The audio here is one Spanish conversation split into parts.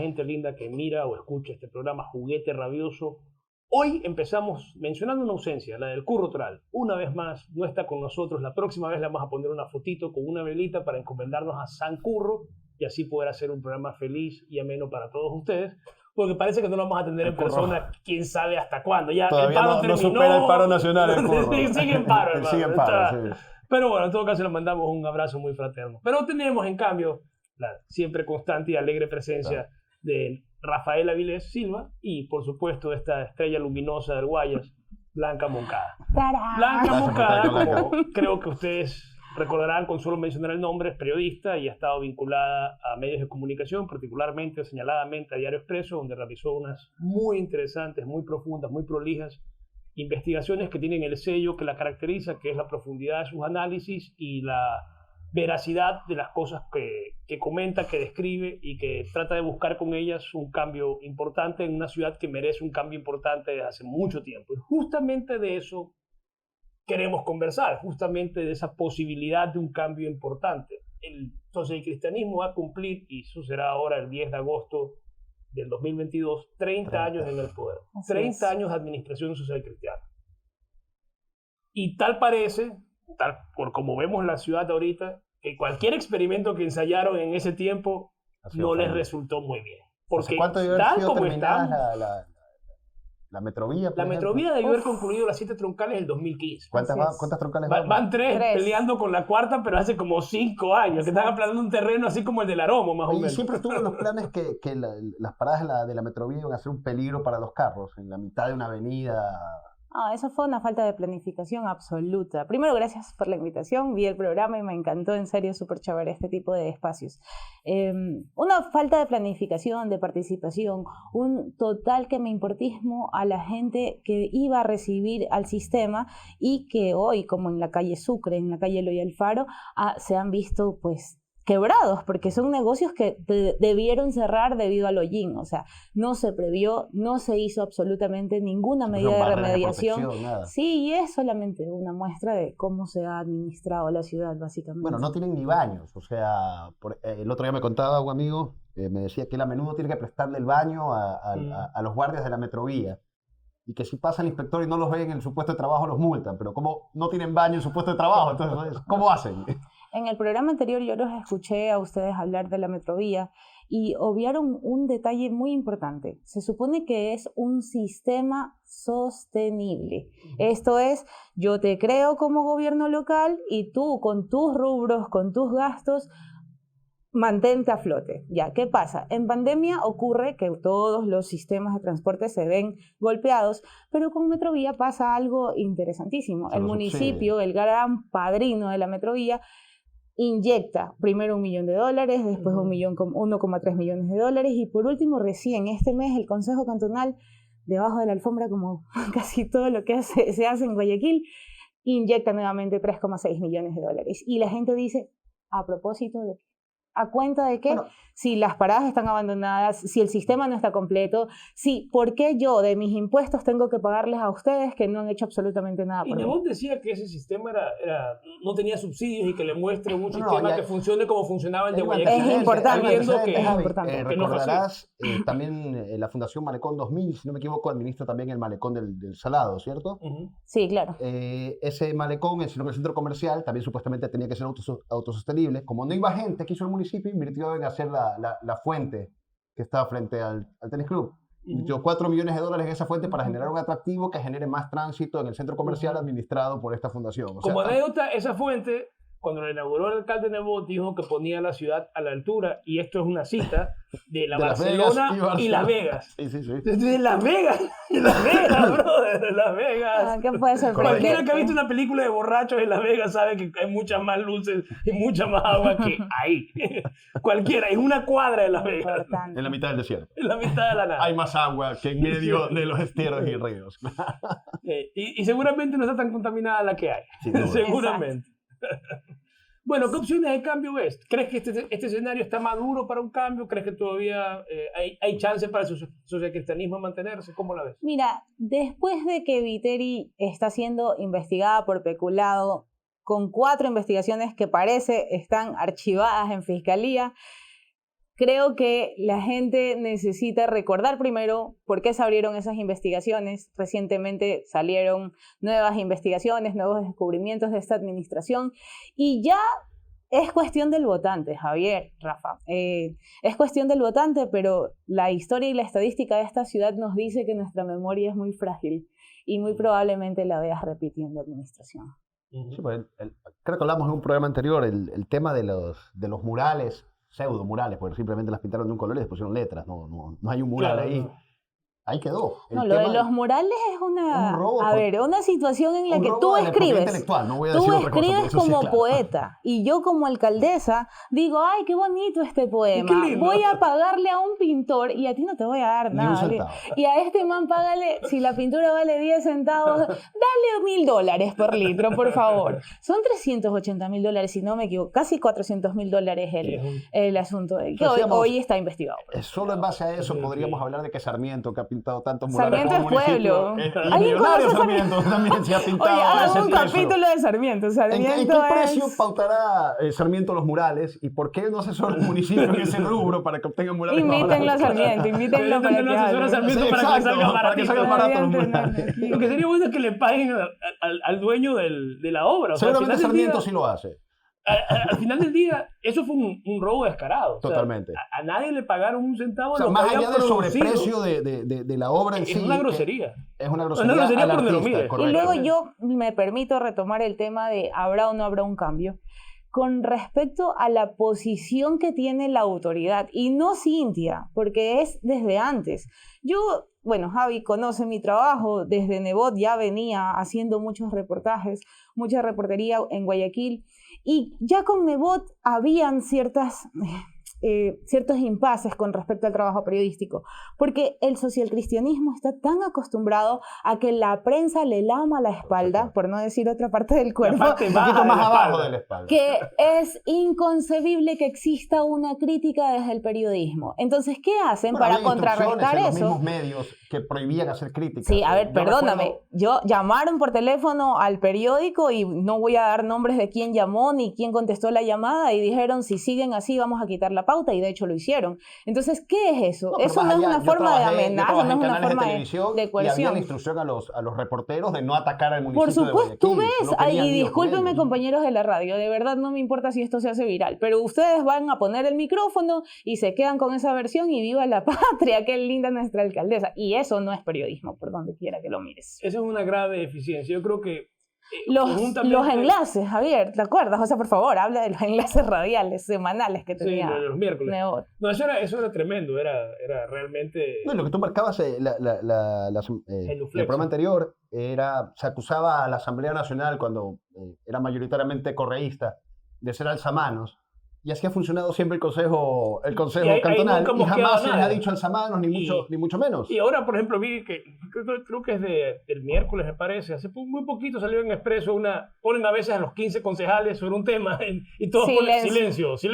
gente linda que mira o escucha este programa Juguete Rabioso. Hoy empezamos mencionando una ausencia, la del Curro Toral. Una vez más, no está con nosotros. La próxima vez le vamos a poner una fotito con una velita para encomendarnos a San Curro y así poder hacer un programa feliz y ameno para todos ustedes. Porque parece que no lo vamos a tener en persona, quién sabe hasta cuándo. Ya todavía el paro no supera el paro nacional el Curro. Sigue en paro, hermano. Sigue en paro, sí. Pero bueno, en todo caso le mandamos un abrazo muy fraterno. Pero tenemos, en cambio, la siempre constante y alegre presencia de Rafael Avilés Silva y, por supuesto, esta estrella luminosa del Guayas, Blanca Moncada. Blanca Moncada, como creo que ustedes recordarán con solo mencionar el nombre, es periodista y ha estado vinculada a medios de comunicación, particularmente, señaladamente a Diario Expreso, donde realizó unas muy interesantes, muy profundas, muy prolijas investigaciones que tienen el sello que la caracteriza, que es la profundidad de sus análisis y la veracidad de las cosas que comenta, que describe y que trata de buscar con ellas un cambio importante en una ciudad que merece un cambio importante desde hace mucho tiempo. Y justamente de eso queremos conversar, justamente de esa posibilidad de un cambio importante. El socialcristianismo va a cumplir, y eso será ahora el 10 de agosto del 2022, 30 años en el poder. 30 años de administración social cristiana. Y tal parece, por como vemos la ciudad ahorita, que cualquier experimento que ensayaron en ese tiempo no les resultó muy bien. Porque ¿cuánto debe haber sido terminada la Metrovía? La Metrovía debió haber concluido las 7 troncales en el 2015. ¿Cuántas troncales van? Van 3 peleando con la cuarta, pero hace como 5 años, que están aplanando un terreno así como el del Aromo, más o menos. Y siempre estuvo en los planes que las paradas de la Metrovía iban a ser un peligro para los carros, en la mitad de una avenida. Eso fue una falta de planificación absoluta. Primero, gracias por la invitación, vi el programa y me encantó, en serio, súper chévere este tipo de espacios. Una falta de planificación, de participación, un total que me importismo a la gente que iba a recibir al sistema y que hoy, como en la calle Sucre, en la calle Eloy Alfaro, se han visto pues quebrados, porque son negocios que debieron cerrar debido al hollín. O sea, no se previó, no se hizo absolutamente ninguna medida de remediación. Sí, y es solamente una muestra de cómo se ha administrado la ciudad, básicamente. Bueno, no tienen ni baños. O sea, el otro día me contaba un amigo, me decía que él a menudo tiene que prestarle el baño a los guardias de la Metrovía. Y que si pasa el inspector y no los ven en su puesto de trabajo, los multan. Pero como no tienen baño en su puesto de trabajo, entonces, ¿cómo hacen? En el programa anterior yo los escuché a ustedes hablar de la Metrovía y obviaron un detalle muy importante. Se supone que es un sistema sostenible. Esto es, yo te creo como gobierno local y tú con tus rubros, con tus gastos, mantente a flote. Ya, ¿qué pasa? En pandemia ocurre que todos los sistemas de transporte se ven golpeados, pero con Metrovía pasa algo interesantísimo. El municipio, el gran padrino de la Metrovía, inyecta primero $1 millón, después 1,3 millones de dólares y por último recién este mes el Consejo Cantonal, debajo de la alfombra como casi todo lo que se hace en Guayaquil, inyecta nuevamente 3,6 millones de dólares. Y la gente dice, ¿a propósito de qué? ¿A cuenta de qué? Bueno, si las paradas están abandonadas, si el sistema no está completo, ¿por qué yo de mis impuestos tengo que pagarles a ustedes que no han hecho absolutamente nada por mí? Y Nebot decía que ese sistema no tenía subsidios y que le muestre un sistema que funcione como funcionaba el de Guayaquil. Es importante. Recordarás también la Fundación Malecón 2000, si no me equivoco, administra también el Malecón del Salado, ¿cierto? Sí, claro. Ese malecón, el centro comercial, también supuestamente tenía que ser autosostenible. Como no iba gente, quiso el municipio, invirtió en hacer la fuente que estaba frente al tenis club. Invirtió $4 millones en esa fuente para generar un atractivo que genere más tránsito en el centro comercial administrado por esta fundación. Como anécdota, esa fuente, cuando la inauguró el alcalde Nebot, dijo que ponía la ciudad a la altura, y esto es una cita, de Barcelona y Las Vegas. Sí. De Las Vegas, brother, de Las Vegas. ¿Qué puede ser? Cualquiera que ha visto una película de borrachos en Las Vegas sabe que hay muchas más luces y mucha más agua que ahí. Cualquiera, es una cuadra de Las Vegas. En la mitad del desierto. En la mitad de la nada. Hay más agua que en medio de los esteros y ríos. Y seguramente no está tan contaminada la que hay. Seguramente. Bueno, ¿qué opciones de cambio ves? ¿Crees que este escenario está maduro para un cambio? ¿Crees que todavía hay chance para el socialcristianismo mantenerse? ¿Cómo la ves? Mira, después de que Viteri está siendo investigada por peculado, con 4 investigaciones que parece están archivadas en fiscalía, creo que la gente necesita recordar primero por qué se abrieron esas investigaciones. Recientemente salieron nuevas investigaciones, nuevos descubrimientos de esta administración y ya es cuestión del votante, Javier, Rafa. Es cuestión del votante, pero la historia y la estadística de esta ciudad nos dice que nuestra memoria es muy frágil y muy probablemente la veas repitiendo administración. Sí, pues creo que hablamos en un programa anterior, el tema de los murales, pseudo murales, porque simplemente las pintaron de un color y les pusieron letras, no hay un mural ahí. No. Ahí quedó. No, lo de los murales es una situación en la que tú escribes. No voy a decir otra cosa, escribes como como poeta y yo como alcaldesa digo, ay, qué bonito este poema. Voy a pagarle a un pintor y a ti no te voy a dar Ni nada. un centavo. Y a este man págale, si la pintura vale 10 centavos, dale $1,000 por litro, por favor. Son $380,000, si no me equivoco, casi $400,000 el asunto, que hoy está investigado. Solo en base a eso podríamos hablar de que Sarmiento, que ha pintado tantos murales Sarmiento como es pueblo. ¿Alguien conoce Sarmiento? También se ha pintado. Oye, hagan un capítulo de Sarmiento. ¿En qué precio pautará Sarmiento los murales? ¿Y por qué no asesora el municipio en ese rubro para que obtengan murales? Invítenlo a Sarmiento, invítenlo para que asesora Sarmiento para que salga barato los murales. Lo que sería bueno es que le paguen al dueño de la obra. Seguramente Sarmiento sí lo hace. Al final del día, eso fue un robo descarado. Totalmente. O sea, a nadie le pagaron un centavo. O sea, más allá del sobreprecio de la obra en sí. Es una grosería. Es una grosería al por donde lo artista, mires. correcto. Y luego yo me permito retomar el tema de ¿habrá o no habrá un cambio? Con respecto a la posición que tiene la autoridad, y no Cintia, porque es desde antes. Bueno, Javi conoce mi trabajo, desde Nebot ya venía haciendo muchos reportajes, mucha reportería en Guayaquil, y ya con Nebot habían ciertos impases con respecto al trabajo periodístico, porque el socialcristianismo está tan acostumbrado a que la prensa le lama la espalda, por no decir otra parte del cuerpo, un poquito más abajo de la espalda, que es inconcebible que exista una crítica desde el periodismo. Entonces, ¿qué hacen para contrarrestar eso? Los mismos medios que prohibían hacer críticas. Sí, a ver, perdóname, llamaron por teléfono al periódico y no voy a dar nombres de quién llamó ni quién contestó la llamada y dijeron, si siguen así vamos a quitar la pauta, y de hecho lo hicieron. Entonces, ¿qué es eso? Eso no es una forma de amenaza, no es una forma de coerción. Y había la instrucción a los reporteros de no atacar al municipio. Por supuesto, tú ves, y discúlpenme ellos. Compañeros de la radio, de verdad no me importa si esto se hace viral, pero ustedes van a poner el micrófono y se quedan con esa versión y viva la patria, qué linda nuestra alcaldesa. Y eso no es periodismo, por donde quiera que lo mires. Esa es una grave deficiencia. Yo creo que los enlaces, Javier, ¿te acuerdas? O sea, por favor, habla de los enlaces radiales, semanales que tenía. Sí, los miércoles. Nebot. No, eso era tremendo, era realmente... No, lo que tú marcabas el programa anterior se acusaba a la Asamblea Nacional cuando era mayoritariamente correísta de ser alzamanos. Y así ha funcionado siempre el Consejo Cantonal, y jamás se le ha dicho alzamanos, ni mucho menos. Y ahora, por ejemplo, vi que creo que es del miércoles, me parece, hace muy poquito salió en Expreso ponen a veces a los 15 concejales sobre un tema y todos ponen silencio. Es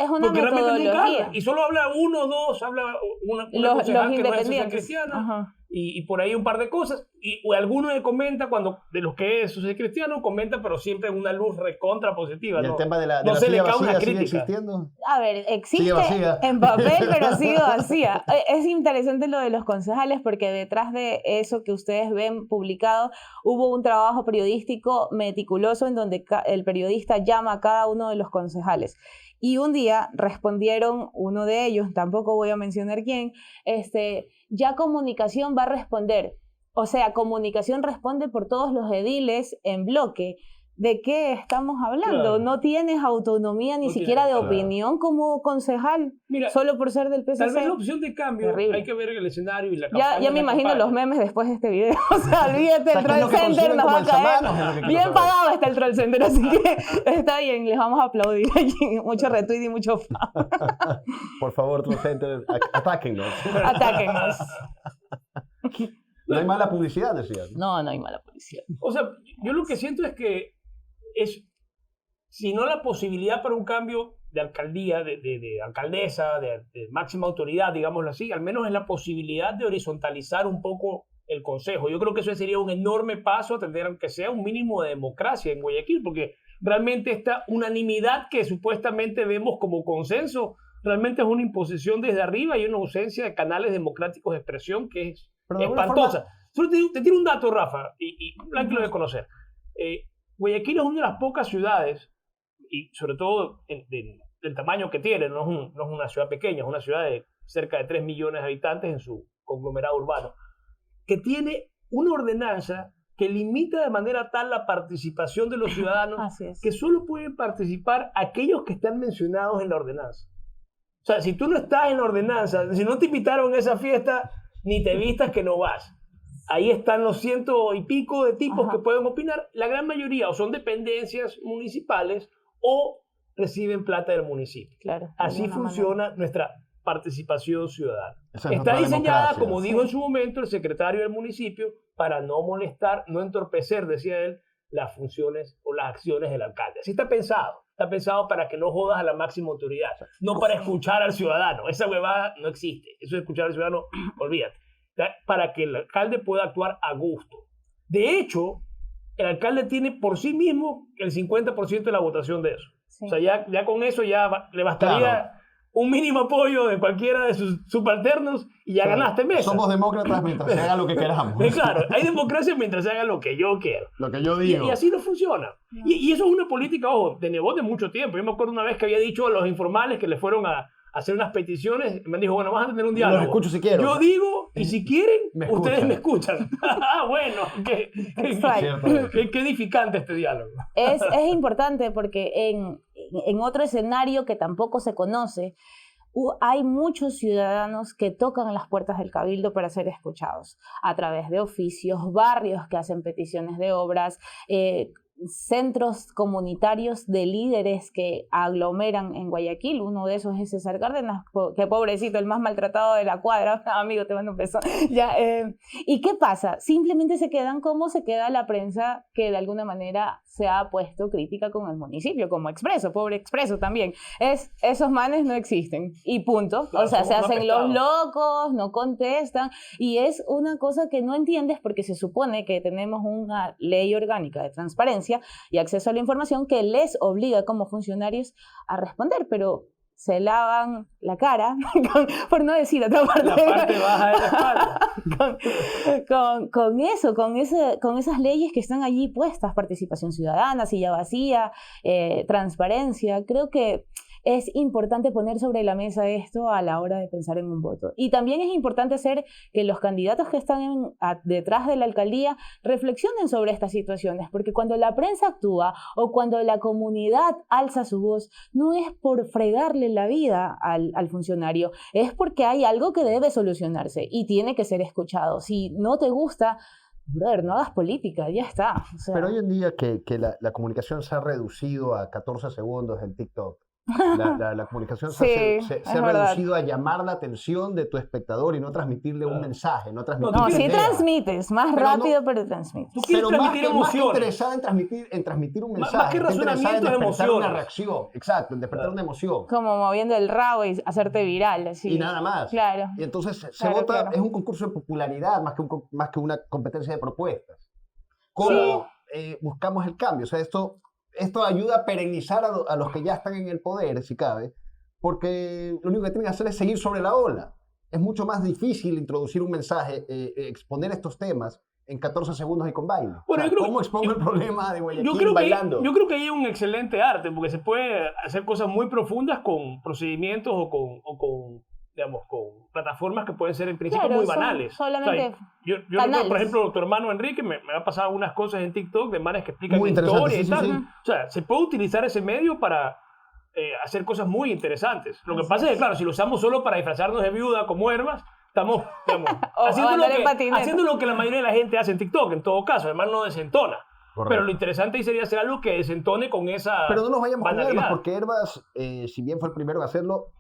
una porque metodología. y solo habla uno o dos, habla una concejal que no es social cristiana. Ajá. Y por ahí un par de cosas, o alguno le comenta, de los que es social cristiano, comenta, pero siempre una luz recontra positiva. ¿Y el tema de la se le cae vacía una sigue crítica existiendo? A ver, existe en papel, pero sigue vacía. Es interesante lo de los concejales, porque detrás de eso que ustedes ven publicado, hubo un trabajo periodístico meticuloso en donde el periodista llama a cada uno de los concejales. Y un día respondieron uno de ellos, tampoco voy a mencionar quién, ya Comunicación va a responder. O sea, Comunicación responde por todos los ediles en bloque. ¿De qué estamos hablando? Claro. No tienes autonomía ni siquiera de opinión como concejal, solo por ser del PSC. Tal vez la opción de cambio, terrible. Hay que ver el escenario y la campaña. Ya me imagino los memes después de este video. O sea, olvídate, el Troll Center nos va a caer. Bien pagado está el Troll Center, así que está bien, les vamos a aplaudir aquí. Mucho retweet y mucho fan. Por favor, Troll Center, atáquennos. Atáquennos. No hay mala publicidad, decías. No hay mala publicidad. O sea, yo lo que siento es que si no la posibilidad para un cambio de alcaldía, de alcaldesa, de máxima autoridad, digámoslo así, al menos es la posibilidad de horizontalizar un poco el consejo. Yo creo que eso sería un enorme paso a tener que sea un mínimo de democracia en Guayaquil, porque realmente esta unanimidad que supuestamente vemos como consenso realmente es una imposición desde arriba y una ausencia de canales democráticos de expresión que es Pero de alguna espantosa. forma- Solo te tiro un dato, Rafa, y Blanqui lo debe conocer. Guayaquil es una de las pocas ciudades, y sobre todo del tamaño que tiene, no es una ciudad pequeña, es una ciudad de cerca de 3 millones de habitantes en su conglomerado urbano, que tiene una ordenanza que limita de manera tal la participación de los ciudadanos Así es. que solo pueden participar aquellos que están mencionados en la ordenanza. O sea, si tú no estás en la ordenanza, si no te invitaron a esa fiesta, ni te vistas que no vas. Ahí están los 100 y pico de tipos que pueden opinar. La gran mayoría o son dependencias municipales o reciben plata del municipio. Claro, de Así alguna funciona nuestra participación ciudadana. Esa es Está nuestra diseñada, democracia. como dijo en su momento el secretario del municipio, para no molestar, no entorpecer, decía él, las funciones o las acciones del alcalde. Así está pensado. Está pensado para que no jodas a la máxima autoridad, no para escuchar al ciudadano. Esa huevada no existe. Eso de escuchar al ciudadano, olvídate. Para que el alcalde pueda actuar a gusto. De hecho, el alcalde tiene por sí mismo el 50% de la votación de eso. Sí. O sea, ya con eso ya le bastaría Claro. un mínimo apoyo de cualquiera de sus subalternos y ya O sea, ganaste mesa. Somos demócratas mientras se haga lo que queramos. Claro, hay democracia mientras se haga lo que yo quiero. Lo que yo Y, digo. y así no funciona. Y eso es una política, ojo, de Nebot de mucho tiempo. Yo me acuerdo una vez que había dicho a los informales que le fueron a hacer unas peticiones, me dijo, bueno, vamos a tener un diálogo. Los escucho si quiero. Yo digo, y si quieren, Me ustedes escuchan. me escuchan. Ah, bueno, Exacto. qué edificante este diálogo. Es importante porque en otro escenario que tampoco se conoce, hay muchos ciudadanos que tocan las puertas del Cabildo para ser escuchados a través de oficios, barrios que hacen peticiones de obras, centros comunitarios de líderes que aglomeran en Guayaquil. Uno de esos es César Cárdenas, que pobrecito, el más maltratado de la cuadra. Amigo, te mando un beso. Ya, ¿y qué pasa? Simplemente se quedan como se queda la prensa que de alguna manera se ha puesto crítica con el municipio, como Expreso, pobre Expreso también. Esos manes no existen y punto. Claro, o sea, se somos hacen unos los locos, no contestan y es una cosa que no entiendes porque se supone que tenemos una ley orgánica de transparencia y acceso a la información que les obliga como funcionarios a responder, pero se lavan la cara, por no decir otra parte, La parte baja de la espalda. con esas leyes que están allí puestas, participación ciudadana, silla vacía, transparencia. Creo que es importante poner sobre la mesa esto a la hora de pensar en un voto. Y también es importante hacer que los candidatos que están detrás de la alcaldía reflexionen sobre estas situaciones, porque cuando la prensa actúa o cuando la comunidad alza su voz, no es por fregarle la vida al funcionario, es porque hay algo que debe solucionarse y tiene que ser escuchado. Si no te gusta, brother, no hagas política, ya está. O sea, Pero hoy en día que la comunicación se ha reducido a 14 segundos en TikTok. La comunicación Sí, se es ha verdad. reducido a llamar la atención de tu espectador y no transmitirle un mensaje, no transmitirle no, tú sí ideas. transmites, más Pero no- rápido, pero transmites. Tú quieres Pero más transmitir que emociones. interesada en transmitir un Más mensaje, que está interesada en razonamientos, despertar una emociones. reacción. Exacto, en despertar Claro. una emoción. Como moviendo el rabo y hacerte viral, así. Y nada más. Claro. Y entonces se Claro, vota, claro. es un concurso de popularidad más que una competencia de propuestas. ¿Cómo buscamos el cambio? O sea, esto ayuda a perennizar a los que ya están en el poder, si cabe, porque lo único que tienen que hacer es seguir sobre la ola. Es mucho más difícil introducir un mensaje, exponer estos temas en 14 segundos y con baile. Bueno, O sea, yo creo ¿cómo expongo el problema de Guayaquil Yo bailando? creo que hay un excelente arte, porque se puede hacer cosas muy profundas con procedimientos o con plataformas que pueden ser en principio Claro, muy son banales. solamente yo recuerdo, canales. por ejemplo, tu hermano Enrique me ha pasado unas cosas en TikTok de manes que explican Muy interesante, historia y sí, tal. sí. O sea, se puede utilizar ese medio para hacer cosas muy interesantes. Lo que Así pasa es es. que, claro, si lo usamos solo para disfrazarnos de viuda como Hermas, estamos O andar en patineta. haciendo lo que la mayoría de la gente hace en TikTok, en todo caso. Además, no desentona. Correcto. Pero lo interesante ahí sería hacer algo que desentone con esa Pero no nos vayamos con banalidad. Herbas, porque Herbas, si bien fue el primero en hacerlo,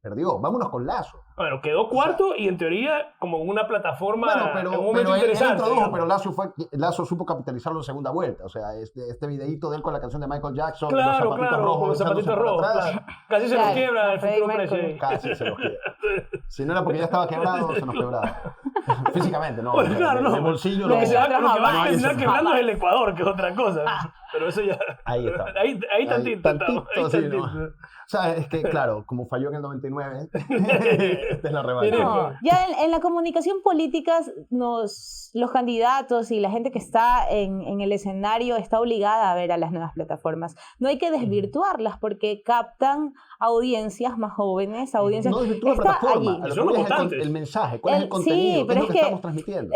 perdió. Vámonos con Lazo. Bueno, quedó cuarto y en teoría como en una plataforma Bueno, en un pero momento él interesante. introdujo, digamos. pero Lazo supo capitalizarlo en segunda vuelta. O sea, este videíto de él con la canción de Michael Jackson, Claro, los zapatitos claro, rojos, con los echándose zapatitos para rojos. atrás. Claro. Casi se nos Claro, quiebra el Freddie futuro Mercury. presidente. Casi se los queda. Si no era porque ya estaba quebrado, se nos quebraba. Físicamente, no. Bueno, claro, no. De bolsillo, Lo no. que se va a Nosotros terminar jamás. quebrando es el Ecuador, que es otra cosa. pero eso ya... Ahí está. Ahí tantito. Tantito, Ahí sí, tantito. ¿no? O sea, es que, claro, como falló en el 99, esta es la revancha. No, ya en la comunicación política los candidatos y la gente que está en el escenario está obligada a ver a las nuevas plataformas. No hay que desvirtuarlas porque captan audiencias más jóvenes, audiencias... No desvirtúa la está plataforma, allí. a lo Son que voy es votantes. el mensaje, cuál es el contenido, Sí, qué pero es lo que estamos transmitiendo.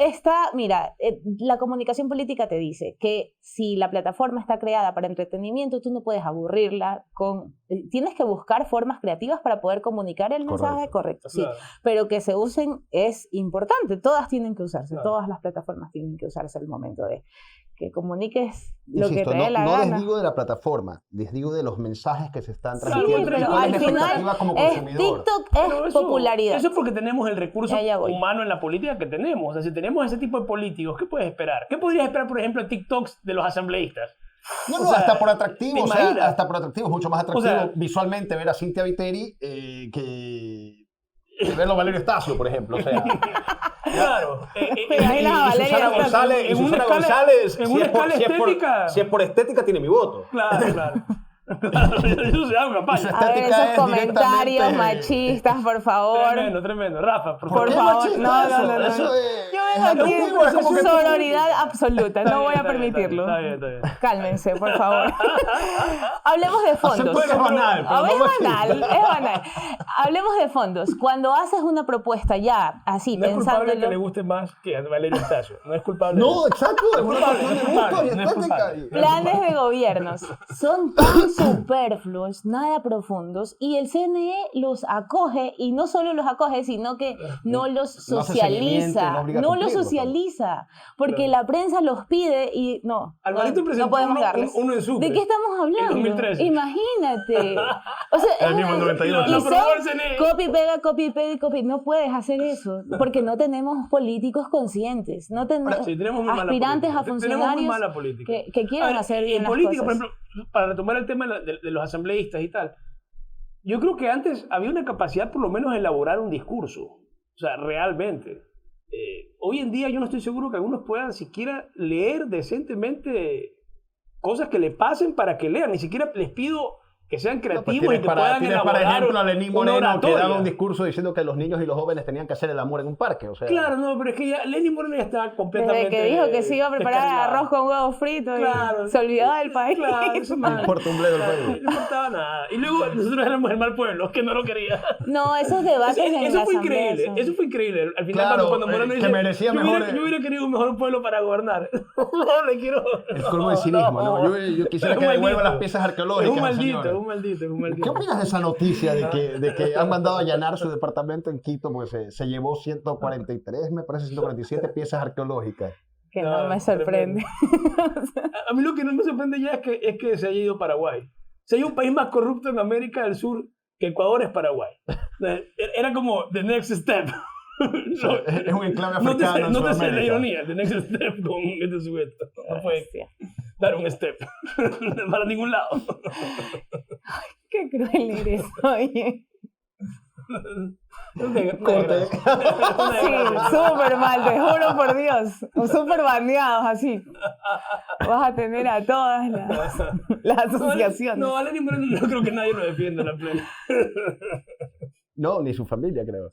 Mira, la comunicación política te dice que si la plataforma está creada para entretenimiento, tú no puedes aburrirla tienes que buscar formas creativas para poder comunicar el mensaje correcto, sí. Claro. Pero que se usen es importante, todas tienen que usarse, Claro. todas las plataformas tienen que usarse al momento de que comuniques lo Insisto, que te dé la no gana. les digo de la plataforma, les digo de los mensajes que se están Claro, transmitiendo. pero y cuál al es la final expectativa como es consumidor. TikTok Pero es popularidad. Eso es porque tenemos el recurso Ya voy. humano en la política que tenemos. O sea, si tenemos ese tipo de políticos, ¿qué puedes esperar? ¿Qué podrías esperar, por ejemplo, en TikToks de los asambleístas? No, O no, sea, hasta por atractivo, ¿te o sea, imaginas? hasta por atractivo, es mucho más atractivo O sea, visualmente ver a Cynthia Viteri que verlo a Valerio Estacio, por ejemplo, o sea. Claro. Pero ahí la Valeria Susana está González, en una escala- González, en una escala estética. si es por estética, tiene mi voto. Claro, claro. Eso se llama campaña. A ver, estética esos es comentarios directamente- machistas, por favor. Tremendo, tremendo. Rafa, por Por favor. qué favor, machista no, eso? no, no, no. Eso es- Yo es vengo aquí antiguo, es como que tú- sororidad absoluta, no voy a Está bien, permitirlo. Está bien, está bien. Cálmense, por favor. Hablemos de fondos. puede, es banal, pero Es no banal, es banal. Hablemos de fondos. Cuando haces una propuesta ya, así, No es culpable que le pensándolo, guste más que a Valerio Estacio. No es culpable. No, exacto, es una culpable, cuestión de no es gusto y culpable, no es estética. culpable. planes de gobiernos son tan superfluos, nada profundos, y el CNE los acoge, y no solo los acoge, sino que no los No hace seguimiento, socializa, no obliga a no los cumplirlo, socializa, porque Claro. la prensa los pide y Alvarito presentó no podemos uno- darles. uno en Sucre. ¿De qué estamos hablando? 2013. Imagínate. O sea, El mismo 98. y Lo son aprobó el CNE. copy, pega, copy, pega y copy. No puedes hacer eso, porque no tenemos políticos conscientes, no tenemos Sí, tenemos muy mala aspirantes política. a Tenemos muy funcionarios mala política. que quieran A ver, hacer bien en las política, cosas. por ejemplo, para retomar el tema de los asambleístas y tal, yo creo que antes había una capacidad por lo menos de elaborar un discurso, o sea, realmente. Hoy en día yo no estoy seguro que algunos puedan siquiera leer decentemente cosas que le pasen para que lean, ni siquiera les pido que sean No, pues creativos y tienes que para, puedan tienes elaborar para ejemplo a Lenín una Moreno que oratoria. daba un discurso diciendo que los niños y los jóvenes tenían que hacer el amor en un parque, o sea. Claro, no, pero es que ya Lenín Moreno ya estaba completamente Desde que dijo que se iba a preparar descarrilado. arroz con huevos fritos Claro. y se olvidó del país. Claro, eso No importa un bledo el país. no importaba nada. Y luego nosotros éramos el mal pueblo, que no lo quería. No, esos debates en Eso la fue asamblea increíble, son- eso fue increíble. Al final Claro, cuando Moreno que dice, merecía yo hubiera, mejores- yo hubiera querido un mejor pueblo para gobernar. No, le quiero... El colmo de cinismo, ¿no? Yo quisiera Es que un devuelva maldito. las piezas Es arqueológicas. un al maldito, señor. es un maldito, es un ¿Qué maldito. opinas de esa noticia de que han mandado a allanar su departamento en Quito? Porque se llevó 143, me parece 147 piezas arqueológicas. Que no me sorprende. A mí lo que no me sorprende ya es que se haya ido a Paraguay. Si hay un país más corrupto en América del Sur que Ecuador es Paraguay. Era como the next step. No, Es un enclave no te africano sé, en no te sé la Sudamérica. ironía, the next step con este sujeto. No fue Hostia. dar un step para ningún lado. Qué cruel eres, oye. Corte. Sí, súper mal, te juro por Dios. Súper baneados así. Vas a tener a todas las asociaciones. No, a Lenín Moreno no creo que nadie lo defienda en la plena. No, ni su familia, creo.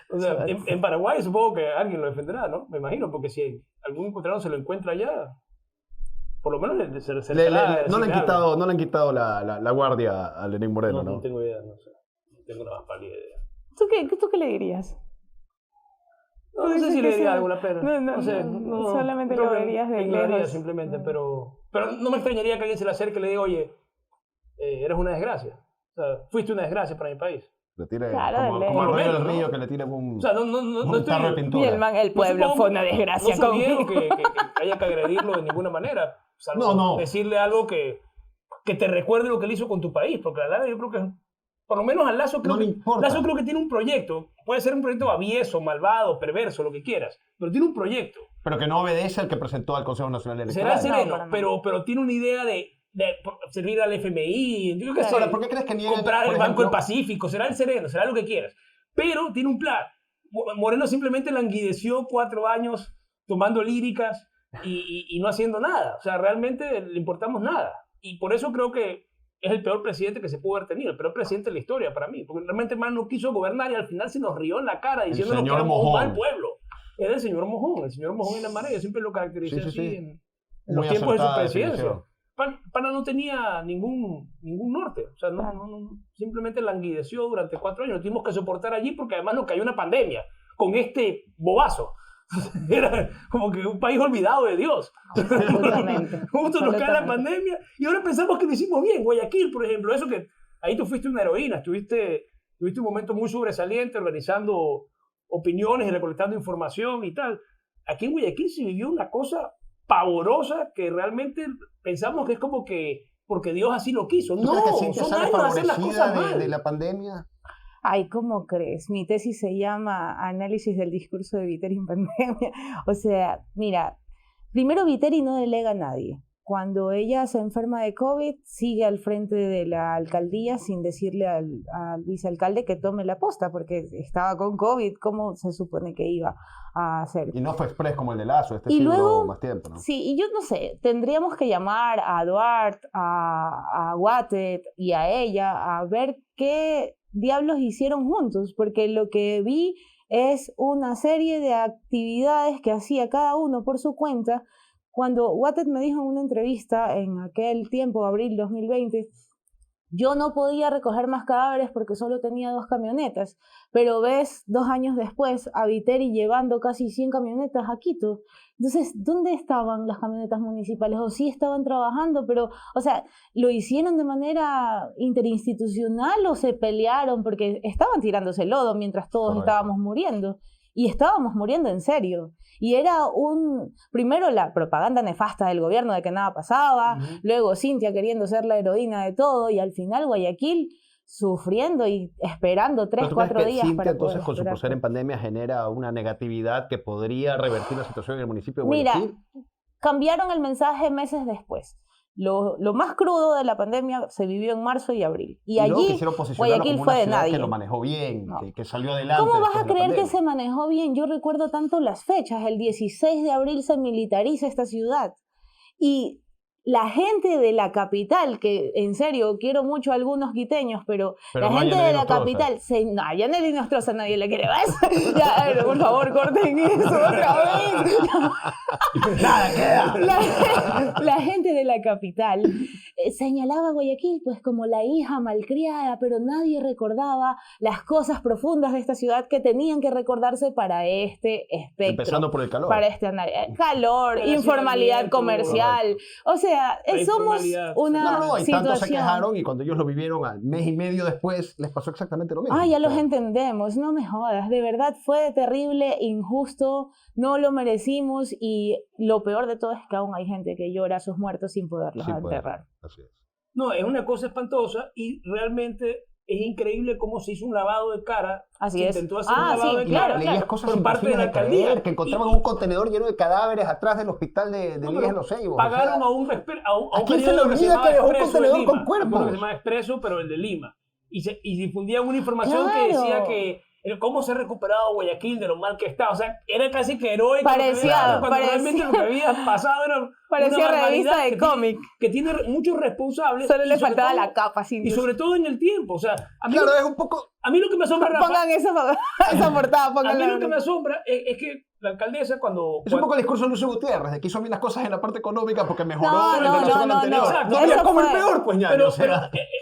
O sea, en Paraguay supongo que alguien lo defenderá, ¿no? Me imagino, porque si algún encontrado se lo encuentra allá, por lo menos se No hará le decirle han quitado la guardia a Lenín algo. Moreno, No, ¿no? no tengo idea, no sé. No tengo la más pálida idea. ¿Tú qué le dirías? No sé dices si que le diría sí. algo la pena. No, sé, no, solamente creo lo que verías de ignoraría lejos. simplemente, pero no me extrañaría que alguien se le acerque y le diga, oye, eres una desgracia. O sea, fuiste una desgracia para mi país. Le tire, Claro, como de al lejos. Río del ¿no? Río que le tire un, O sea, no un estoy... tarro de Y pintura. el man, el pueblo supongo- fue una desgracia No sugiero conmigo. que haya que agredirlo de ninguna manera. Salvo No. decirle algo que te recuerde lo que él hizo con tu país. Porque la verdad yo creo que, por lo menos al Lazo creo, No le importa. Lazo creo que tiene un proyecto. Puede ser un proyecto avieso, malvado, perverso, lo que quieras. Pero tiene un proyecto. Pero que no obedece al que presentó al Consejo Nacional Será Electoral. sereno, para nada. pero tiene una idea de servir al FMI. Yo qué sé, Ahora, ¿por qué crees que niegan, comprar por el Banco del ejemplo, Pacífico. Será el sereno, será lo que quieras. Pero tiene un plan. Moreno simplemente languideció 4 años tomando líricas y no haciendo nada. O sea, realmente le importamos nada. Y por eso creo que es el peor presidente que se pudo haber tenido, el peor presidente de la historia para mí, porque realmente más no quiso gobernar y al final se nos rió en la cara diciéndonos que éramos un mal pueblo. Era el señor Mojón en la marea, yo siempre lo caractericé así en los tiempos de su presidencia. Pana no tenía ningún norte, o sea, simplemente languideció durante 4 años, lo tuvimos que soportar allí porque además nos cayó una pandemia con este bobazo. Era como que un país olvidado de Dios. Justo nos cae la pandemia y ahora pensamos que lo hicimos bien. Guayaquil, por ejemplo, eso que ahí tú fuiste una heroína, tuviste un momento muy sobresaliente organizando opiniones y recolectando información y tal. Aquí en Guayaquil se vivió una cosa pavorosa que realmente pensamos que es como que porque Dios así lo quiso. ¿Tú crees que Cintia son sale años de hacer las cosas favorecida mal. de la pandemia? Ay, ¿cómo crees? Mi tesis se llama Análisis del discurso de Viteri en pandemia. O sea, mira, primero Viteri no delega a nadie. Cuando ella se enferma de COVID, sigue al frente de la alcaldía sin decirle al vicealcalde que tome la posta, porque estaba con COVID, ¿cómo se supone que iba a hacer? Y no fue express como el de Lazo, sí duró más tiempo, ¿no? Sí, y yo no sé, tendríamos que llamar a Duarte, a Wattet y a ella a ver qué diablos hicieron juntos, porque lo que vi es una serie de actividades que hacía cada uno por su cuenta. Cuando Wattet me dijo en una entrevista en aquel tiempo, abril 2020, yo no podía recoger más cadáveres porque solo tenía 2 camionetas, pero ves 2 años después a Viteri llevando casi 100 camionetas a Quito. Entonces, ¿dónde estaban las camionetas municipales? O sí estaban trabajando, pero, o sea, ¿lo hicieron de manera interinstitucional o se pelearon? Porque estaban tirándose lodo mientras todos estábamos muriendo. Y estábamos muriendo en serio. Y era primero la propaganda nefasta del gobierno de que nada pasaba, luego Cintia queriendo ser la heroína de todo, y al final Guayaquil sufriendo y esperando 3-4 días Cintia, para entonces, poder con su proceder en pandemia, genera una negatividad que podría revertir la situación en el municipio de Guayaquil? Mira, cambiaron el mensaje meses después. Lo más crudo de la pandemia se vivió en marzo y abril. Y allí Guayaquil fue de nadie. Que lo manejó bien, que salió adelante. ¿Cómo vas a creer que se manejó bien? Yo recuerdo tanto las fechas. El 16 de abril se militariza esta ciudad. Y la gente de la capital, que en serio quiero mucho a algunos quiteños, pero la no gente de la capital, no, a Yanely Nostroza nadie le quiere ver. Ya, a ver, por favor, corten eso otra vez. Nada queda. La gente de la capital señalaba a Guayaquil pues como la hija malcriada, pero nadie recordaba las cosas profundas de esta ciudad que tenían que recordarse para este espectro. Empezando por el calor. Para este calor, informalidad comercial. O sea, somos una y situación... tanto se quejaron y cuando ellos lo vivieron al mes y medio después les pasó exactamente lo mismo. Ya los entendemos, no me jodas, de verdad fue terrible, injusto, no lo merecimos y lo peor de todo es que aún hay gente que llora a sus muertos sin poderlos enterrar. Así es. No, es una cosa espantosa y realmente es increíble cómo se hizo un lavado de cara. Así es. Intentó hacer un lavado de cara Leías cosas por parte de la alcaldía. Que encontraban un contenedor lleno de cadáveres atrás del hospital de Ligas en Los Ceibos. Pagaron a un ¿A quién se le olvida que dejó un contenedor con cuerpos? Se llama Expreso, pero el de Lima. Y difundían una información que decía que cómo se ha recuperado Guayaquil de lo mal que está. O sea, era casi que heroico. Parecía. Realmente lo que había pasado era parecía una revista de cómic. Que tiene muchos responsables. Solo le faltaba la capa. Y sobre todo en el tiempo. O sea, es un poco... A mí lo que me asombra... Pongan esa portada. A mí lo que me asombra es que la alcaldesa cuando... Es un poco el discurso de Lucio Gutiérrez, de que hizo bien las cosas en la parte económica porque mejoró en relación al anterior. Exacto. No, como el peor, pues, pero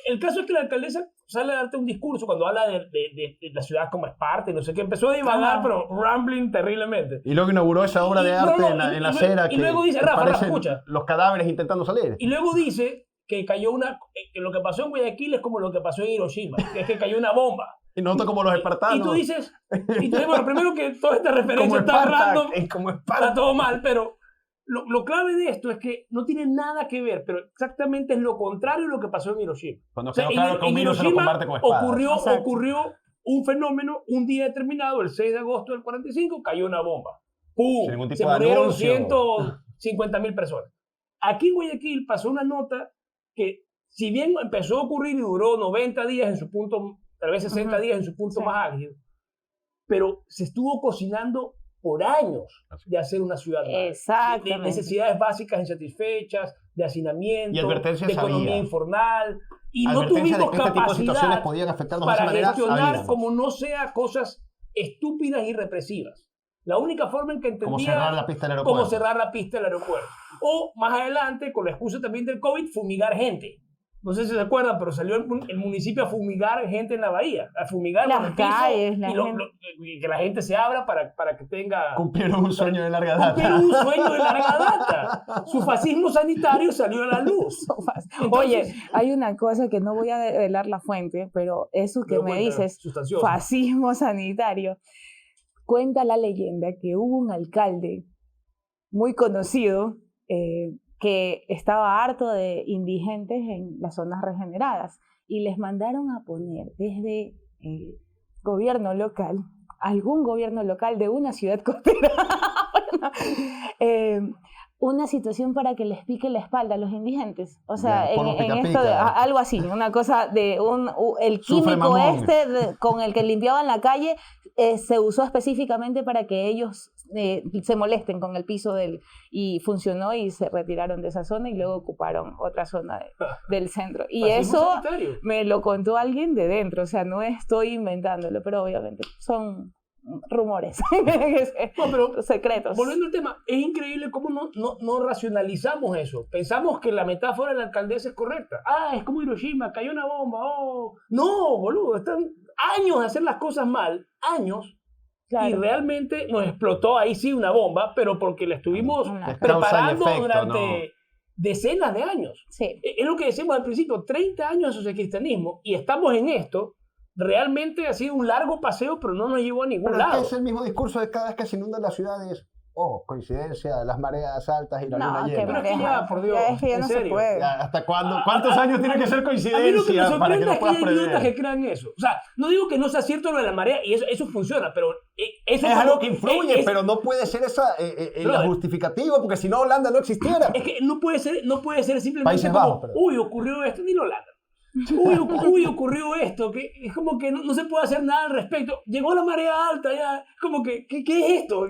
el caso es que la alcaldesa sale a darte un discurso cuando habla de la ciudad como Esparta y no sé qué. Empezó a divagar, pero rambling terriblemente. Y luego inauguró esa obra de arte en la acera que... Y luego dice, Rafa, escucha. Los cadáveres intentando salir. Y luego dice que cayó que lo que pasó en Guayaquil es como lo que pasó en Hiroshima, que es que cayó una bomba. Y nosotros como los espartanos. Y tú dices, bueno, primero que toda esta referencia está random, está todo mal, pero lo clave de esto es que no tiene nada que ver, pero exactamente es lo contrario de lo que pasó en Hiroshima. Cuando claro que un virus se lo comparte con espadas. Ocurrió un fenómeno, un día determinado, el 6 de agosto del 45, cayó una bomba. ¡Pum! Sin ningún tipo se de murieron anuncio. 150,000 personas. Aquí en Guayaquil pasó una nota que, si bien empezó a ocurrir y duró 90 días en su punto, tal vez 60 días en su punto más álgido, pero se estuvo cocinando por años de hacer una ciudad mala. Exactamente. De necesidades básicas insatisfechas, de hacinamiento, Y advertencias de economía había. informal. Y no Advertencia tuvimos de que este tipo de situaciones capacidad podían afectarnos de esa para manera. gestionar habíamos. como no sea cosas estúpidas y represivas. La única forma en que entendía... Como cerrar la pista del aeropuerto. Como cerrar la pista del aeropuerto. O más adelante, con la excusa también del COVID, fumigar gente. No sé si se acuerdan, pero salió el municipio a fumigar gente en la bahía. A fumigar Las con el piso calles, la gente. y que la gente se abra para que tenga... Cumplieron un sueño de larga data. Cumplieron un sueño de larga data. Su fascismo sanitario salió a la luz. Oye, hay una cosa que no voy a develar la fuente, pero eso que Pero me cuenta, dices, sustancioso. fascismo sanitario, cuenta la leyenda que hubo un alcalde muy conocido que estaba harto de indigentes en las zonas regeneradas y les mandaron a poner desde el gobierno local, algún gobierno local de una ciudad costera, una situación para que les pique la espalda a los indigentes. O sea, Ya, polvo en pica esto, pica. algo así, una cosa de el Sufre químico mamón. con el que limpiaban la calle se usó específicamente para que ellos se molesten con el piso y funcionó y se retiraron de esa zona y luego ocuparon otra zona del centro. Y Fascismo eso sanitario. me lo contó alguien de dentro, o sea, no estoy inventándolo, pero obviamente son rumores, No, pero secretos. volviendo al tema, es increíble cómo no racionalizamos eso. Pensamos que la metáfora de la alcaldesa es correcta. Ah, es como Hiroshima, cayó una bomba. Oh. No, boludo, están años de hacer las cosas mal, años, Claro. y realmente nos explotó ahí sí una bomba, pero porque la estuvimos Una preparando causa y efecto, durante decenas de años. Sí. Es lo que decimos al principio, 30 años de sociocristianismo, y estamos en esto. Realmente ha sido un largo paseo, pero no nos llevó a ningún Pero es que lado. es el mismo discurso de cada vez que se inundan las ciudades. Oh, coincidencia, las mareas altas y la luna No, llena. Pero es que ya, por Dios, es que ya en no se serio. puede. Ya, ¿hasta cuándo? ¿Cuántos años tiene que ser A mí lo que me coincidencia para que sorprende lo es que puedas hay idiotas que prever? crean eso. O sea, no digo que no sea cierto lo de la marea, y eso funciona, pero eso Es algo que influye, es- pero no puede ser esa el Brother. justificativo, porque si no Holanda no existiera. Es que no puede ser simplemente Países como, Bajos, perdón. uy, ocurrió esto, ni lo Holanda. Uy, ocurrió esto, que es como que no se puede hacer nada al respecto. Llegó la marea alta, ya, como que, ¿qué es esto?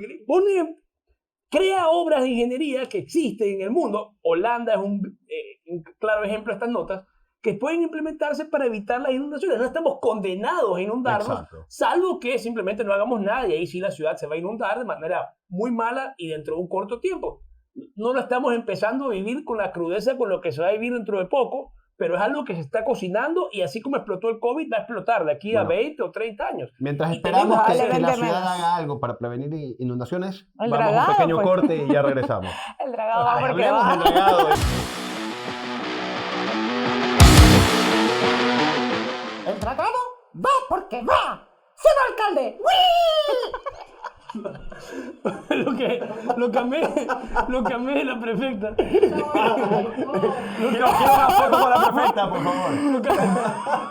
Crea obras de ingeniería que existen en el mundo. Holanda es un claro ejemplo de estas notas, que pueden implementarse para evitar las inundaciones. No estamos condenados a inundarnos, Exacto. salvo que simplemente no hagamos nada y ahí sí la ciudad se va a inundar de manera muy mala y dentro de un corto tiempo. No lo estamos empezando a vivir con la crudeza con lo que se va a vivir dentro de poco, pero es algo que se está cocinando y así como explotó el COVID, va a explotar de aquí a 20 o 30 años. Mientras Y esperamos que la probablemente ciudad menos. haga algo para prevenir inundaciones, El vamos a un dragado, pequeño pues. corte y ya regresamos. El dragado va Ay, porque hablemos va. del dragado. El dragado va porque va. ¡Señor alcalde! Lo que amé de la prefecta. Quiero una foto con la prefecta, por favor.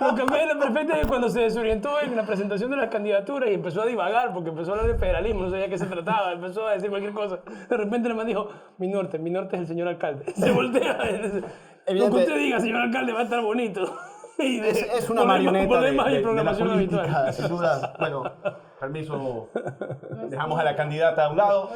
Lo que amé de la prefecta es que cuando se desorientó en la presentación de las candidaturas y empezó a divagar porque empezó a hablar de federalismo, no sabía de qué se trataba, empezó a decir cualquier cosa. De repente el man dijo, mi norte es el señor alcalde. Se voltea. Lo que usted diga, señor alcalde, va a estar bonito. Y Es una volvemos- marioneta volvemos a mi de la programación política, habitual. sin duda. Bueno, permiso, dejamos a la candidata a un lado.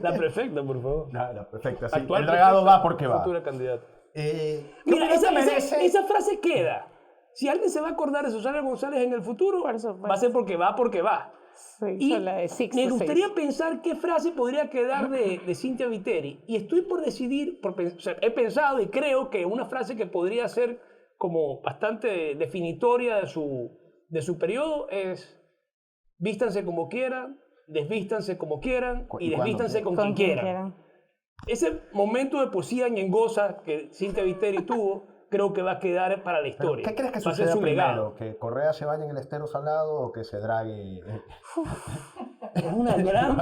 La prefecta, por favor. La perfecta, sí. Actual El dragado prefecta, va porque va. Futura candidata. ¿Qué Mira, opinión te merece? esa frase queda. Si alguien se va a acordar de Susana González en el futuro, Por supuesto. va a ser porque va. Sí, Y son la de Sixto me Seis. gustaría pensar qué frase podría quedar de Cynthia Viteri. Y estoy por decidir, o sea, he pensado y creo que una frase que podría ser como bastante definitoria de su periodo es vístanse como quieran, desvístanse como quieran y ¿Y cuándo desvístanse con Con quien quien quieran. Ese momento de poesía ñengosa que Cynthia Viteri tuvo, creo que va a quedar para la ¿Pero historia. ¿Qué crees que Va a ser suceda su primero? legado. ¿Que Correa se vaya en el estero salado o que se drague? Es una gran...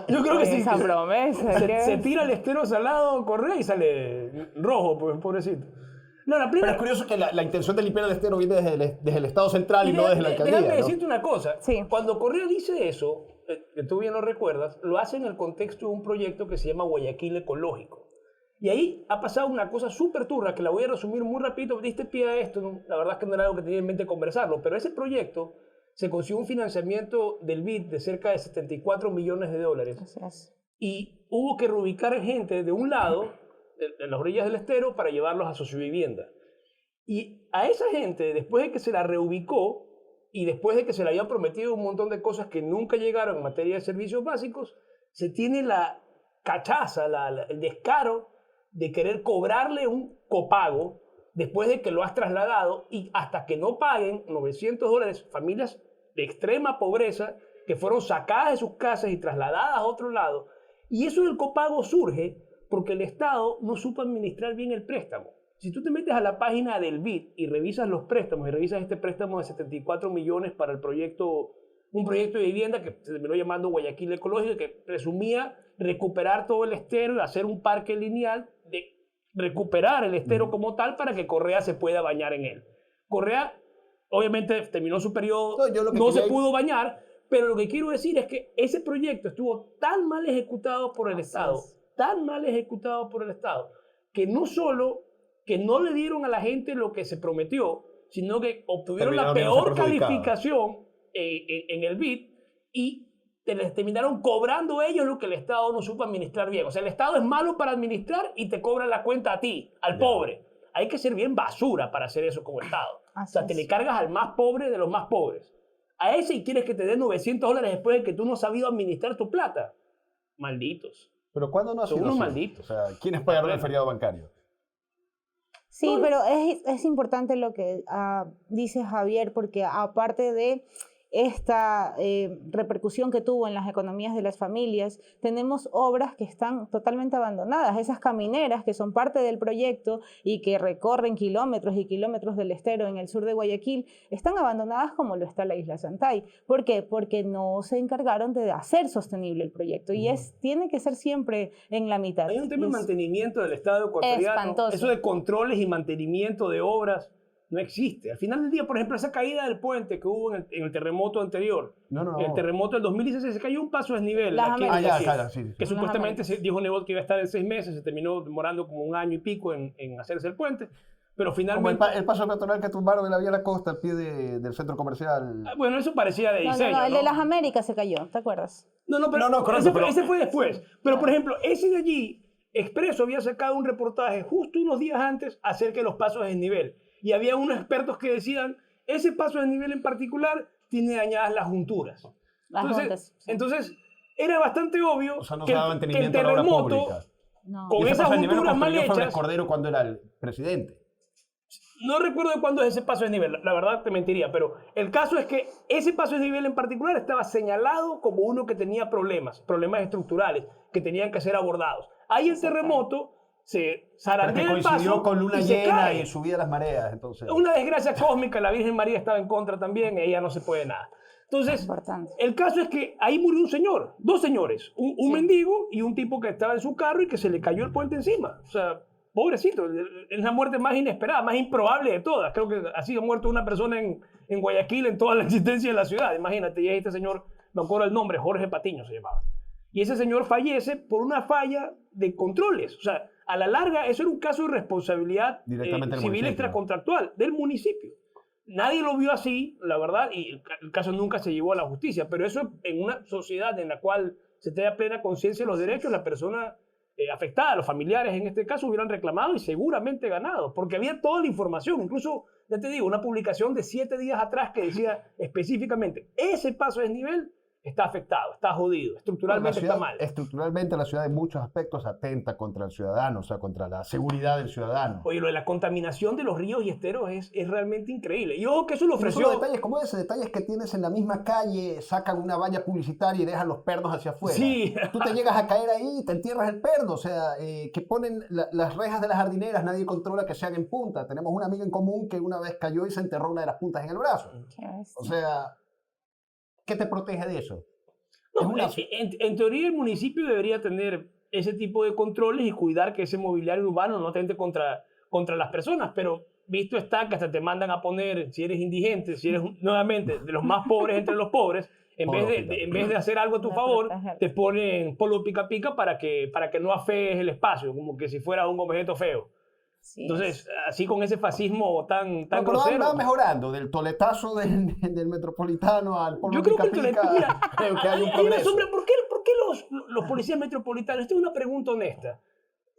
Yo creo que sí. Esa promesa. Se tira el estero salado, Correa y sale rojo, pues, pobrecito. No, la Pero primera... es curioso que la intención de limpiar el estero viene desde el Estado central y no desde la alcaldía, Déjame ¿no? decirte una cosa. Sí. Cuando Correa dice eso, que tú bien lo recuerdas, lo hace en el contexto de un proyecto que se llama Guayaquil Ecológico. Y ahí ha pasado una cosa súper turra, que la voy a resumir muy rapidito, diste pie a esto, ¿no? La verdad es que no era algo que tenía en mente conversarlo, pero ese proyecto se consiguió un financiamiento del BID de cerca de $74 millones. Gracias. Y hubo que reubicar gente de un lado, en las orillas del estero, para llevarlos a sociovivienda. Y a esa gente, después de que se la reubicó y después de que se le habían prometido un montón de cosas que nunca llegaron en materia de servicios básicos, se tiene la cachaza, el descaro de querer cobrarle un copago después de que lo has trasladado, y hasta que no paguen $900, familias de extrema pobreza que fueron sacadas de sus casas y trasladadas a otro lado. Y eso del copago surge porque el Estado no supo administrar bien el préstamo. Si tú te metes a la página del BID y revisas los préstamos, y revisas este préstamo de 74 millones para el proyecto, un proyecto de vivienda que se terminó llamando Guayaquil Ecológico, que presumía recuperar todo el estero y hacer un parque lineal, de recuperar el estero como tal para que Correa se pueda bañar en él. Correa, obviamente, terminó su periodo, no se pudo bañar, pero lo que quiero decir es que ese proyecto estuvo tan mal ejecutado por el Estado, tan mal ejecutado por el Estado, que no solo que no le dieron a la gente lo que se prometió, sino que obtuvieron la peor calificación en el BID y les terminaron cobrando ellos lo que el Estado no supo administrar bien. O sea, el Estado es malo para administrar y te cobra la cuenta a ti, al pobre. Hay que ser bien basura para hacer eso como Estado. O sea, te le cargas al más pobre de los más pobres. A ese y quieres que te den $900 después de que tú no has sabido administrar tu plata. Malditos. Pero ¿cuándo no ha sido Son unos así? malditos. O sea, ¿quiénes pagaron el feriado bancario? Sí, pero es importante lo que dice Javier, porque aparte de esta repercusión que tuvo en las economías de las familias, tenemos obras que están totalmente abandonadas. Esas camineras que son parte del proyecto y que recorren kilómetros y kilómetros del estero en el sur de Guayaquil, están abandonadas como lo está la isla Santay. ¿Por qué? Porque no se encargaron de hacer sostenible el proyecto y tiene que ser siempre en la mitad. Hay un tema de mantenimiento del Estado ecuatoriano. Espantoso. Eso de controles y mantenimiento de obras no existe. Al final del día, por ejemplo, esa caída del puente que hubo en el terremoto anterior, el terremoto del 2016, se cayó un paso desnivel. Que supuestamente se dijo Nebot que iba a estar en 6 meses, se terminó demorando como 1 año y pico en hacerse el puente, pero finalmente... Como el paso peatonal que tumbaron en la vía La Costa al pie del centro comercial. Bueno, eso parecía de diseño. No, el de las Américas se cayó, ¿te acuerdas? Ese fue después. Pero, por ejemplo, ese de allí, Expreso había sacado un reportaje justo unos días antes acerca de los pasos de desnivel. Y había unos expertos que decían, ese paso de desnivel en particular tiene dañadas las junturas. Entonces, era bastante obvio que el terremoto, con esas junturas mal hechas... Cordero cuando era el presidente. No recuerdo de cuándo es ese paso de desnivel, la verdad te mentiría, pero el caso es que ese paso de desnivel en particular estaba señalado como uno que tenía problemas estructurales, que tenían que ser abordados. Ahí el terremoto se zarandea el paso con luna llena y subía las mareas. Entonces. Una desgracia cósmica, la Virgen María estaba en contra también, ella no se puede nada. Entonces, el caso es que ahí murió un señor, 2 señores, un mendigo y un tipo que estaba en su carro y que se le cayó el puente encima. O sea, pobrecito, es la muerte más inesperada, más improbable de todas. Creo que ha sido muerto una persona en Guayaquil en toda la existencia de la ciudad. Imagínate, y este señor, no acuerdo el nombre, Jorge Patiño se llamaba. Y ese señor fallece por una falla de controles. O sea, a la larga, eso era un caso de responsabilidad civil extracontractual del municipio. Nadie lo vio así, la verdad, y el caso nunca se llevó a la justicia. Pero eso en una sociedad en la cual se tenga plena conciencia de los derechos, la persona afectada, los familiares en este caso, hubieran reclamado y seguramente ganado, porque había toda la información. Incluso, ya te digo, una publicación de 7 días atrás que decía específicamente, ese paso de desnivel está afectado, está jodido, estructuralmente está mal. Estructuralmente la ciudad en muchos aspectos atenta contra el ciudadano, o sea, contra la seguridad del ciudadano. Oye, lo de la contaminación de los ríos y esteros es realmente increíble. Y ojo que eso lo ofreció... Son detalles como ese, detalles que tienes en la misma calle, sacan una valla publicitaria y dejan los pernos hacia afuera. Sí. Tú te llegas a caer ahí y te entierras el perno, o sea, que ponen las rejas de las jardineras, nadie controla que sean en punta. Tenemos una amiga en común que una vez cayó y se enterró una de las puntas en el brazo. O sea... ¿Qué te protege de eso? No, en teoría el municipio debería tener ese tipo de controles y cuidar que ese mobiliario urbano no atente contra las personas, pero visto está que hasta te mandan a poner, si eres indigente, si eres nuevamente de los más pobres entre los pobres, en vez de hacer algo a tu favor, te ponen polvo pica pica para que no afees el espacio, como que si fuera un objeto feo. Sí, Entonces, así con ese fascismo tan Pero grosero. va mejorando, del toletazo del metropolitano al Yo polvo creo que pica, mira, creo que hay un una progreso. sombra. ¿Por qué los policías metropolitanos? Esta es una pregunta honesta.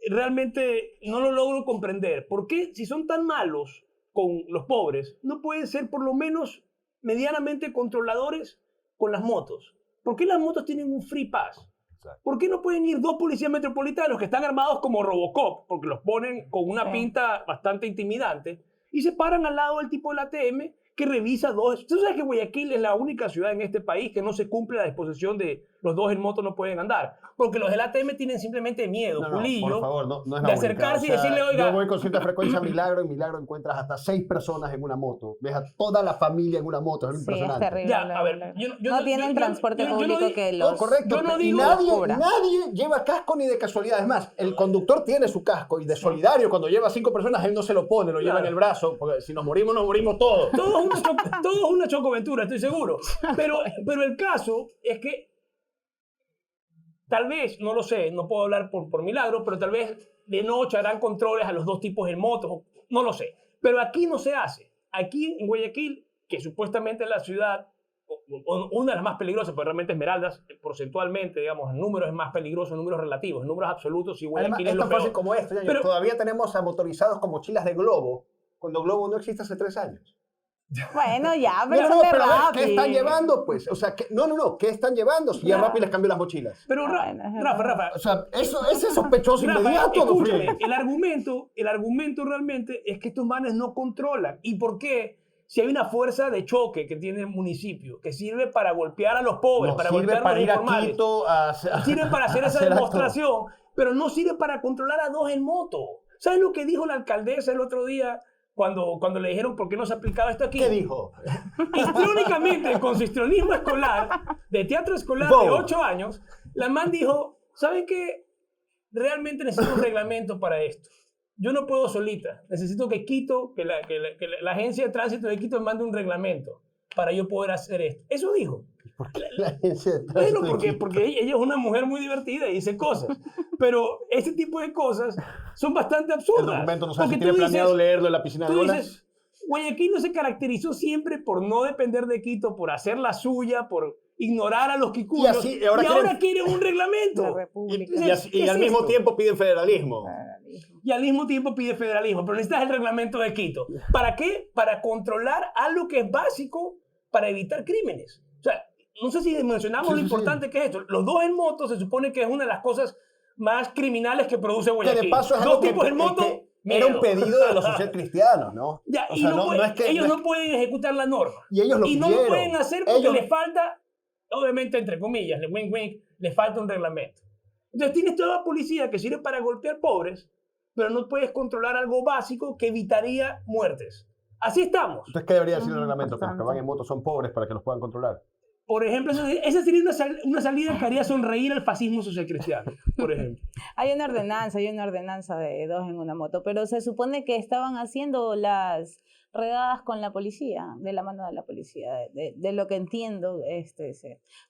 Realmente no lo logro comprender. ¿Por qué, si son tan malos con los pobres, no pueden ser por lo menos medianamente controladores con las motos? ¿Por qué las motos tienen un free pass? ¿Por qué no pueden ir 2 policías metropolitanos que están armados como Robocop, porque los ponen con una pinta bastante intimidante, y se paran al lado del tipo del ATM que revisa 2? ¿Tú sabes que Guayaquil es la única ciudad en este país que no se cumple la disposición de los 2 en moto no pueden andar? Porque los del ATM tienen simplemente miedo, Julillo, por favor, no es de la única. acercarse y decirle, oiga... Yo voy con cierta frecuencia a Milagro, en Milagro encuentras hasta 6 personas en una moto. Ves a toda la familia en una moto, es impresionante. Es terrible. Ya, a ver, no tienen transporte público que los... correcto, yo no y digo... nadie lleva casco ni de casualidad. Es más, el conductor tiene su casco y de solidario, cuando lleva 5 personas, él no se lo pone, lo lleva en el brazo, porque si nos morimos todos. Todo es una chocoventura, estoy seguro. Pero el caso es que tal vez, no lo sé, no puedo hablar por Milagro, pero tal vez de noche harán controles a los 2 tipos en motos, no lo sé. Pero aquí no se hace. Aquí en Guayaquil, que supuestamente es la ciudad, una de las más peligrosas, pero realmente Esmeraldas, porcentualmente, digamos, en números es más peligroso, en números relativos, en números absolutos, y Guayaquil Además, es lo tan fácil peor. como esto, Pero, todavía tenemos a motorizados con mochilas de Globo, cuando Globo no existe hace 3 años. Bueno, ya, pero pero a ver, Rappi. ¿qué están llevando? Pues, o sea, ¿qué están llevando? Si ya Rappi les cambió las mochilas. Pero Rafa, O sea, ese es sospechoso Rafa, inmediato. escúchame, el argumento realmente es que estos manes no controlan. ¿Y por qué? Si hay una fuerza de choque que tiene el municipio, que sirve para golpear a los pobres, para sirve golpear a para los ir a informales, Quito sirve para hacer esa demostración, pero no sirve para controlar a 2 en moto. ¿Sabes lo que dijo la alcaldesa el otro día cuando le dijeron por qué no se aplicaba esto aquí? ¿Qué dijo? Histriónicamente, con su histrionismo escolar, de teatro escolar de 8 años, la man dijo, ¿saben qué? Realmente necesito un reglamento para esto. Yo no puedo solita. Necesito que Quito, que la agencia de tránsito de Quito me mande un reglamento para yo poder hacer esto. Eso dijo. ¿Por qué la agencia de tránsito Bueno, de Quito? porque ella es una mujer muy divertida y dice cosas. Pero este tipo de cosas son bastante absurdas. El documento no sabe si Porque tiene tú planeado dices, leerlo en la piscina de olas. Guayaquil no se caracterizó siempre por no depender de Quito, por hacer la suya, por ignorar a los quicuyos. Y ahora quieren un reglamento. Y al mismo tiempo piden federalismo. Y al mismo tiempo pide federalismo. Pero necesitas el reglamento de Quito. ¿Para qué? Para controlar algo que es básico para evitar crímenes. O sea, no sé si mencionamos lo importante que es esto. Los 2 en moto se supone que es una de las cosas más criminales que produce Guayaquil. Que de paso es 2 tipos en moto. Era un pedido de los social-cristianos, ¿no? Ya, o y sea, ellos no pueden ejecutar la norma. Y ellos lo no pidieron. lo pueden hacer porque les falta, obviamente, entre comillas, les falta un reglamento. Entonces tienes toda la policía que sirve para golpear pobres, pero no puedes controlar algo básico que evitaría muertes. Así estamos. Entonces, ¿qué debería decir el reglamento? Que los que van en moto son pobres para que los puedan controlar. Por ejemplo, esa sería una salida que haría sonreír al fascismo socialcristiano, por ejemplo. Hay una ordenanza de 2 en una moto, pero se supone que estaban haciendo las redadas con la policía, de la mano de la policía, de lo que entiendo.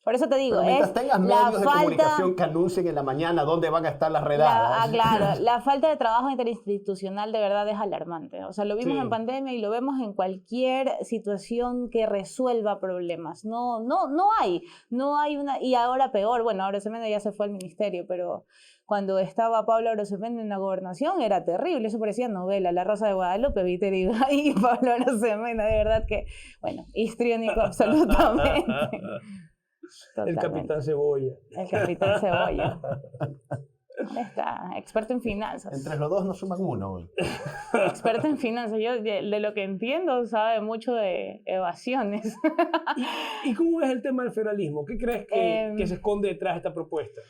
Por eso te digo, pero mientras tengas medios de comunicación que anuncien en la mañana dónde van a estar las redadas. Claro, la falta de trabajo interinstitucional de verdad es alarmante. O sea, lo vimos en pandemia y lo vemos en cualquier situación que resuelva problemas. No hay una, y ahora peor, bueno, ahora Arosemena ya se fue al ministerio, pero cuando estaba Pablo Arosemena en la gobernación era terrible, eso parecía novela, La Rosa de Guadalupe, Víctor y Pablo Arosemena, de verdad que, bueno, histriónico absolutamente. El Capitán Cebolla. El Capitán Cebolla. ¿Dónde está? Experto en finanzas. Entre los 2 no suman 1. Experto en finanzas. Yo, de lo que entiendo, sabe mucho de evasiones. ¿Y cómo es el tema del federalismo? ¿Qué crees que se esconde detrás de esta propuesta?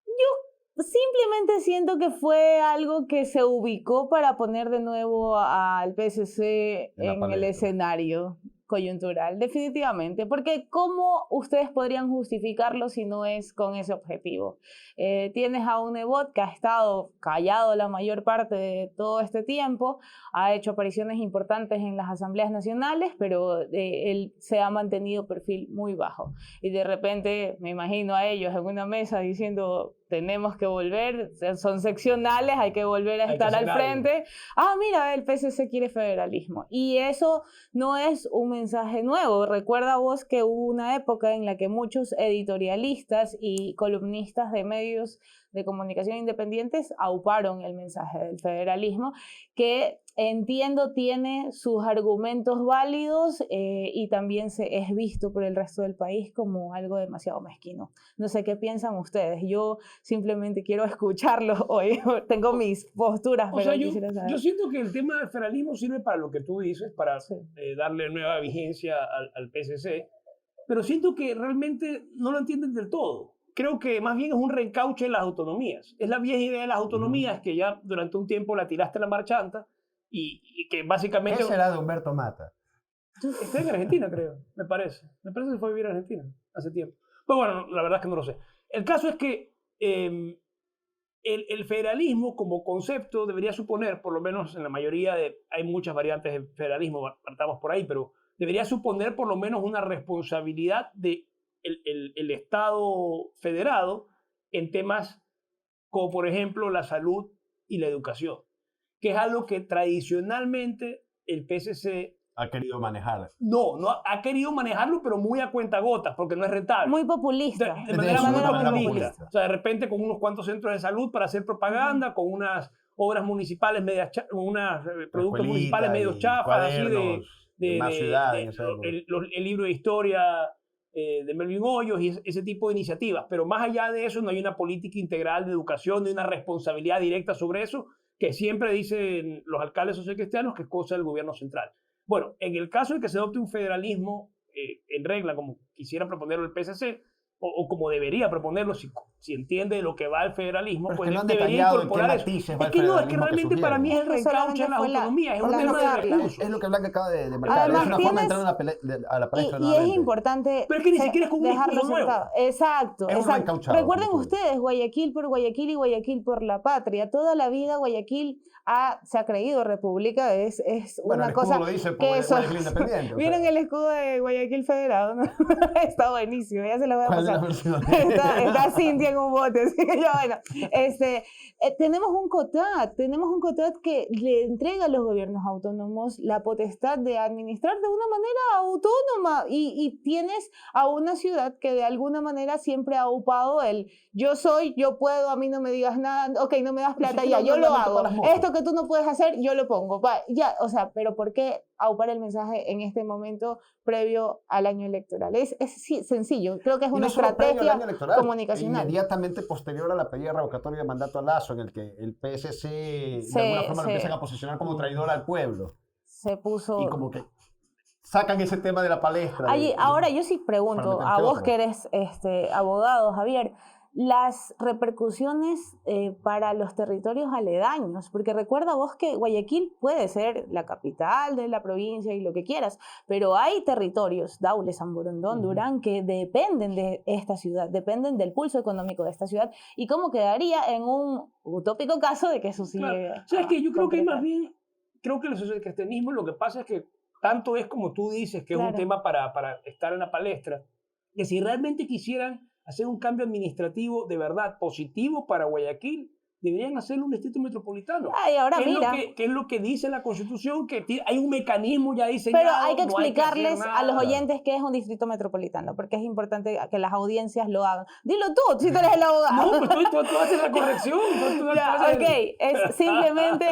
Yo simplemente siento que fue algo que se ubicó para poner de nuevo al PSC en el escenario coyuntural, definitivamente, porque ¿cómo ustedes podrían justificarlo si no es con ese objetivo? Tienes a un Nebot que ha estado callado la mayor parte de todo este tiempo, ha hecho apariciones importantes en las asambleas nacionales, pero él se ha mantenido perfil muy bajo, y de repente me imagino a ellos en una mesa diciendo tenemos que volver, son seccionales, hay que volver a Hay que estar al hacer frente. Ah, mira, el PSC quiere federalismo. Y eso no es un mensaje nuevo. Recuerda vos que hubo una época en la que muchos editorialistas y columnistas de medios de comunicación independientes auparon el mensaje del federalismo, que entiendo tiene sus argumentos válidos y también es visto por el resto del país como algo demasiado mezquino. No sé qué piensan ustedes. Yo simplemente quiero escucharlos hoy. Tengo mis posturas, O pero sea, quisiera saber. yo siento que el tema del federalismo sirve para lo que tú dices, para Sí. darle nueva vigencia al PSC, pero siento que realmente no lo entienden del todo. Creo que más bien es un reencauche de las autonomías. Es la vieja idea de las autonomías que ya durante un tiempo la tiraste a la marchanta y que básicamente... ¿Qué será de Humberto Mata? Está en Argentina, creo, me parece. Me parece que fue a vivir a Argentina hace tiempo. Pero bueno, la verdad es que no lo sé. El caso es que el federalismo como concepto debería suponer, por lo menos en la mayoría hay muchas variantes de federalismo, partamos por ahí, pero debería suponer por lo menos una responsabilidad de el Estado federado en temas como por ejemplo la salud y la educación, que es algo que tradicionalmente el PSC Ha querido manejar. no ha querido manejarlo, pero muy a cuentagotas, porque no es rentable. Muy populista. De manera Eso, muy de manera populista. populista. O sea, de repente con unos cuantos centros de salud para hacer propaganda, con unas obras municipales medias, unos productos municipales medios chafas, así de más ciudad en esa época. el libro de historia de Melvin Hoyos y ese tipo de iniciativas. Pero más allá de eso no hay una política integral de educación, no hay una responsabilidad directa sobre eso, que siempre dicen los alcaldes sociocristianos que es cosa del gobierno central. Bueno, en el caso de que se adopte un federalismo en regla, como quisiera proponerlo el PSC, o como debería proponerlo, si entiende de lo que va el federalismo, Pero es pues que no han debería detallado en qué incorporar eso. matices va Es el que no, es que federalismo que realmente para mí es el sugiere. reencauche de las Solamente fue autonomías, es un la tema de charla. recursos. Es lo que Blanca acaba de marcar. Además, Es una forma de tienes- entrar a la palestra Y es nuevamente. importante Pero es que ni siquiera es con un dejarlo discurso nuevo. sentado. Exacto, Es un exacto. reencauchado, Recuerden como tú ustedes, Guayaquil por Guayaquil y Guayaquil por la patria. Toda la vida Guayaquil se ha creído república, es Bueno, una el escudo cosa lo dice por que eso... Guayaquil Independiente. o ¿Vieron sea, el escudo de Guayaquil Federado? ¿No? Está buenísimo, ya se lo voy a ¿cuál es la pasar. versión? Está Cintia en un bote, así que ya bueno. Tenemos un COTAD que le entrega a los gobiernos autónomos la potestad de administrar de una manera autónoma y tienes a una ciudad que de alguna manera siempre ha upado el yo soy, yo puedo, a mí no me digas nada, ok, no me das plata, Sí, ya, no, yo no, lo no, no, hago. para las motos. Esto que tú no puedes hacer, yo lo pongo. Va, ya, o sea, pero ¿por qué aupar el mensaje en este momento previo al año electoral? Es sencillo, creo que es Y una no solo previo al estrategia año electoral, comunicacional. inmediatamente posterior a la pedida revocatoria de mandato a Lasso, en el que el PSC de alguna forma lo empiezan a posicionar como traidor al pueblo. Se puso... Y como que sacan ese tema de la palestra. Ahora yo sí pregunto, para a meter vos otra. que eres abogado, Javier, las repercusiones para los territorios aledaños, porque recuerda vos que Guayaquil puede ser la capital de la provincia y lo que quieras, pero hay territorios, Daule, San Borondón, Durán, que dependen de esta ciudad, dependen del pulso económico de esta ciudad, y cómo quedaría en un utópico caso de que eso sí Claro. llegue O sea, es que yo creo que concretar. más bien, creo que el sociocristianismo lo que pasa es que tanto es como tú dices, que es un Claro. tema para estar en la palestra, que si realmente quisieran hacer un cambio administrativo de verdad positivo para Guayaquil, deberían hacerlo un distrito metropolitano. Ay, ahora ¿Qué mira. es lo que dice la Constitución? Que hay un mecanismo ya diseñado. Pero hay que no hay que hacer explicarles a los nada. oyentes qué es un distrito metropolitano, porque es importante que las audiencias lo hagan. Dilo tú, si tú eres el abogado. No, pues tú haces la corrección. Ya, ok, es simplemente,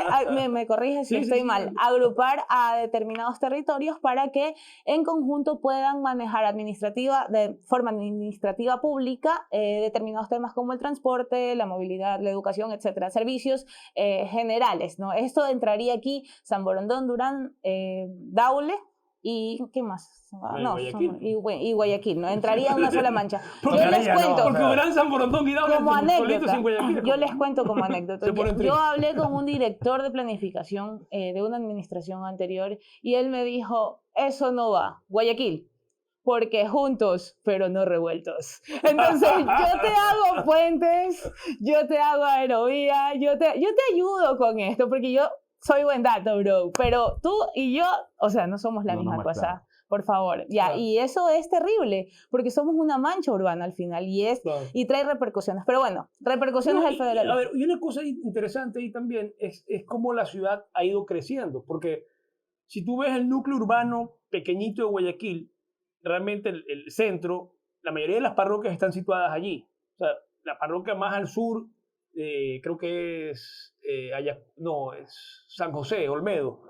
me corriges si Sí, sí, estoy sí, mal, sí. agrupar a determinados territorios para que en conjunto puedan manejar de forma administrativa pública determinados temas como el transporte, la movilidad, la educación, etcétera, servicios generales, ¿no? Esto entraría aquí San Borondón, Durán, Daule y ¿qué más? Guayaquil. Y Guayaquil, ¿no? Entraría una sola mancha. Porque Yo les cuento, Porque Durán, San Borondón y Daule como solitos anécdota, en Guayaquil. yo les cuento como anécdota. Se ponen Yo tristes. hablé con un director de planificación de una administración anterior y él me dijo, eso no va, Guayaquil, porque juntos, pero no revueltos. Entonces, yo te hago puentes, yo te hago aerovía, yo te ayudo con esto, porque yo soy buen dato, bro, pero tú y yo, o sea, no somos la No, no, misma más cosa. claro. por favor. Ya, Claro. y eso es terrible, porque somos una mancha urbana al final Claro. y trae repercusiones. Pero bueno, repercusiones No, del federalismo. a ver, y una cosa interesante ahí también es cómo la ciudad ha ido creciendo, porque si tú ves el núcleo urbano pequeñito de Guayaquil, realmente el centro, la mayoría de las parroquias están situadas allí. O sea, la parroquia más al sur, creo que es, no, es San José, Olmedo.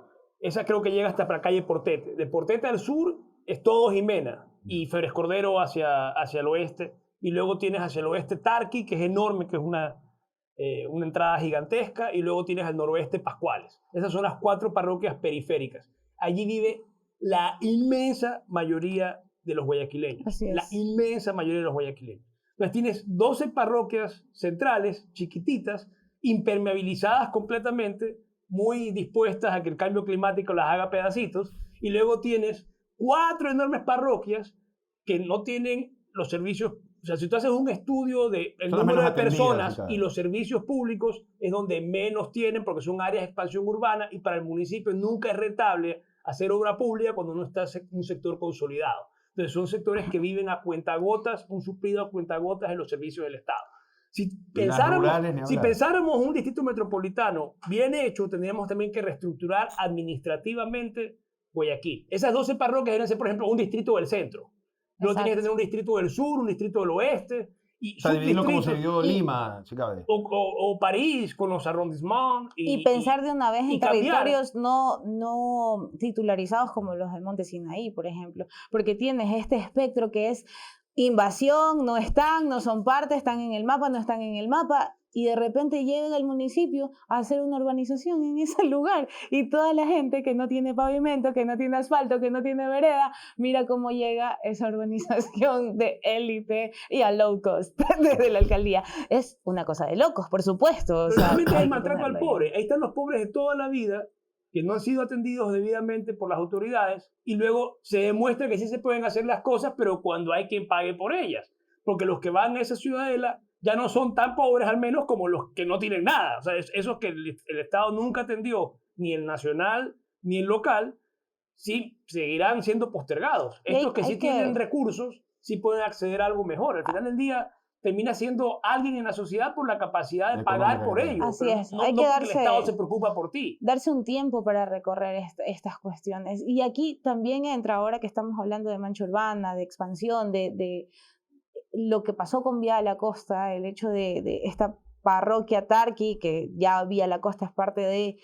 Esa creo que llega hasta la calle Portete. De Portete al sur es todo Jimena y Férez Cordero hacia el oeste. Y luego tienes hacia el oeste Tarqui, que es enorme, que es una entrada gigantesca. Y luego tienes al noroeste Pascuales. Esas son las 4 parroquias periféricas. Allí vive la inmensa mayoría de los guayaquileños. Así es. La inmensa mayoría de los guayaquileños. Entonces tienes 12 parroquias centrales, chiquititas, impermeabilizadas completamente, muy dispuestas a que el cambio climático las haga pedacitos, y luego tienes 4 enormes parroquias que no tienen los servicios. O sea, si tú haces un estudio del Son las número menos de atendidas, personas claro. y los servicios públicos, es donde menos tienen, porque son áreas de expansión urbana, y para el municipio nunca es rentable hacer obra pública cuando no está en un sector consolidado. Entonces son sectores que viven a cuentagotas, un suplido a cuentagotas en los servicios del Estado. Si pensáramos un distrito metropolitano bien hecho, tendríamos también que reestructurar administrativamente Guayaquil. Esas 12 parroquias deben ser, por ejemplo, un distrito del centro. Luego tienes que tener un distrito del sur, un distrito del oeste. Y o sea, dividirlo como se dividió y- Lima, si cabe. o París con los arrondissements. Y pensar de una vez en cambiar. territorios no titularizados como los de Monte Sinaí, por ejemplo, porque tienes este espectro que es invasión, no están, no son parte, están en el mapa, no están en el mapa, y de repente llega el municipio a hacer una urbanización en ese lugar, y toda la gente que no tiene pavimento, que no tiene asfalto, que no tiene vereda, mira cómo llega esa urbanización de élite y a low cost desde la alcaldía. Es una cosa de locos, por supuesto. O Pero sea, realmente hay hay que maltrato al ponerlo ahí. pobre. Ahí están los pobres de toda la vida que no han sido atendidos debidamente por las autoridades, y luego se demuestra que sí se pueden hacer las cosas, pero cuando hay quien pague por ellas. Porque los que van a esa ciudadela ya no son tan pobres, al menos, como los que no tienen nada. O sea, esos que el Estado nunca atendió, ni el nacional ni el local, sí seguirán siendo postergados. Y hay- Estos que sí hay que- tienen recursos, sí pueden acceder a algo mejor. Al final del día, termina siendo alguien en la sociedad por la capacidad de pagar por ello. Así pero es, no, hay no que porque el darse- Estado se preocupa por ti. Darse un tiempo para recorrer estas cuestiones. Y aquí también entra, ahora que estamos hablando de mancha urbana, de expansión, de lo que pasó con Vía de la Costa, el hecho de esta parroquia Tarqui, que ya Vía la Costa es parte de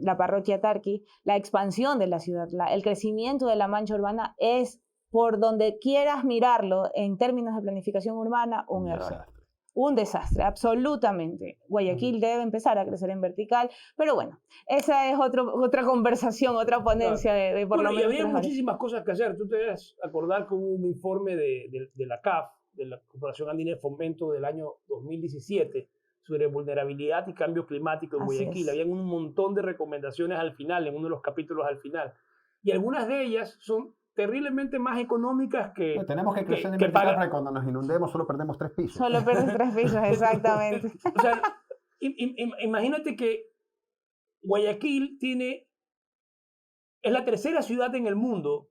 la parroquia Tarqui, la expansión de la ciudad, el crecimiento de la mancha urbana es, por donde quieras mirarlo, en términos de planificación urbana, un error. Desastre. Un desastre, absolutamente. Guayaquil debe empezar a crecer en vertical, pero bueno, esa es otra conversación, otra ponencia de por Bueno, lo y menos había 3 horas. muchísimas cosas que hacer. Tú te debes acordar que hubo un informe de la CAF, de la Corporación Andina de Fomento, del año 2017, sobre vulnerabilidad y cambio climático en Así Guayaquil. es. Habían un montón de recomendaciones al final, en uno de los capítulos al final. Y algunas de ellas son terriblemente más económicas que... Tenemos que crecer en que vertical paga- para que cuando nos inundemos solo perdemos 3 pisos. Solo pierdes 3 pisos, exactamente. O sea, imagínate que Guayaquil es la tercera ciudad en el mundo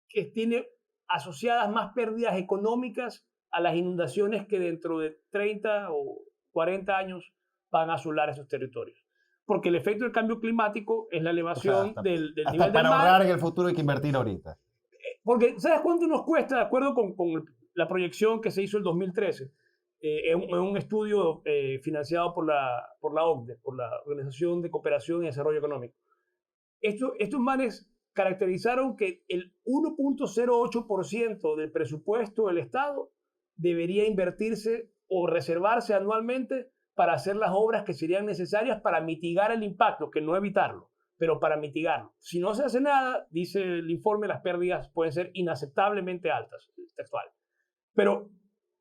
que tiene asociadas más pérdidas económicas a las inundaciones, que dentro de 30 o 40 años van a asolar esos territorios. Porque el efecto del cambio climático es la elevación hasta del Hasta nivel del para mar. ahorrar en el futuro hay que invertir ahorita. Porque, ¿sabes cuánto nos cuesta, de acuerdo con la proyección que se hizo en 2013? En un estudio financiado por la OCDE, por la Organización de Cooperación y Desarrollo Económico. Estos manes caracterizaron que el 1.08% del presupuesto del Estado debería invertirse o reservarse anualmente para hacer las obras que serían necesarias para mitigar el impacto, que no evitarlo, pero para mitigarlo. Si no se hace nada, dice el informe, las pérdidas pueden ser inaceptablemente altas, textual. Pero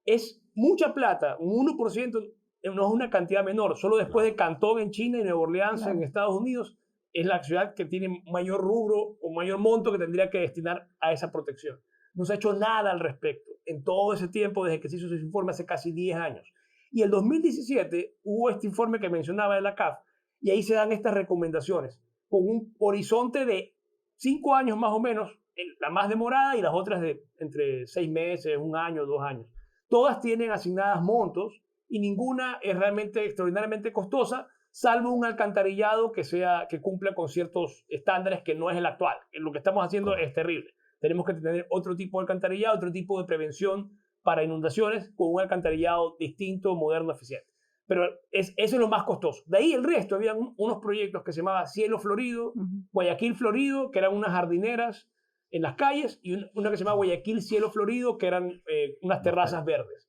es mucha plata, un 1% no es una cantidad menor. Solo después de Cantón en China y Nueva Orleans en Estados Unidos es la ciudad que tiene mayor rubro o mayor monto que tendría que destinar a esa protección. No se ha hecho nada al respecto en todo ese tiempo desde que se hizo ese informe hace casi 10 años. Y el 2017 hubo este informe que mencionaba de la CAF, y ahí se dan estas recomendaciones con un horizonte de 5 años más o menos la más demorada y las otras de entre 6 meses, 1 año, 2 años. Todas tienen asignadas montos y ninguna es realmente extraordinariamente costosa, salvo un alcantarillado que cumpla con ciertos estándares que no es el actual. Lo que estamos haciendo es terrible. Tenemos que tener otro tipo de alcantarillado, otro tipo de prevención para inundaciones con un alcantarillado distinto, moderno, eficiente. Pero eso es lo más costoso. De ahí el resto, había unos proyectos que se llamaban Cielo Florido, Guayaquil Florido, que eran unas jardineras en las calles, y una que se llamaba Guayaquil Cielo Florido, que eran unas terrazas verdes.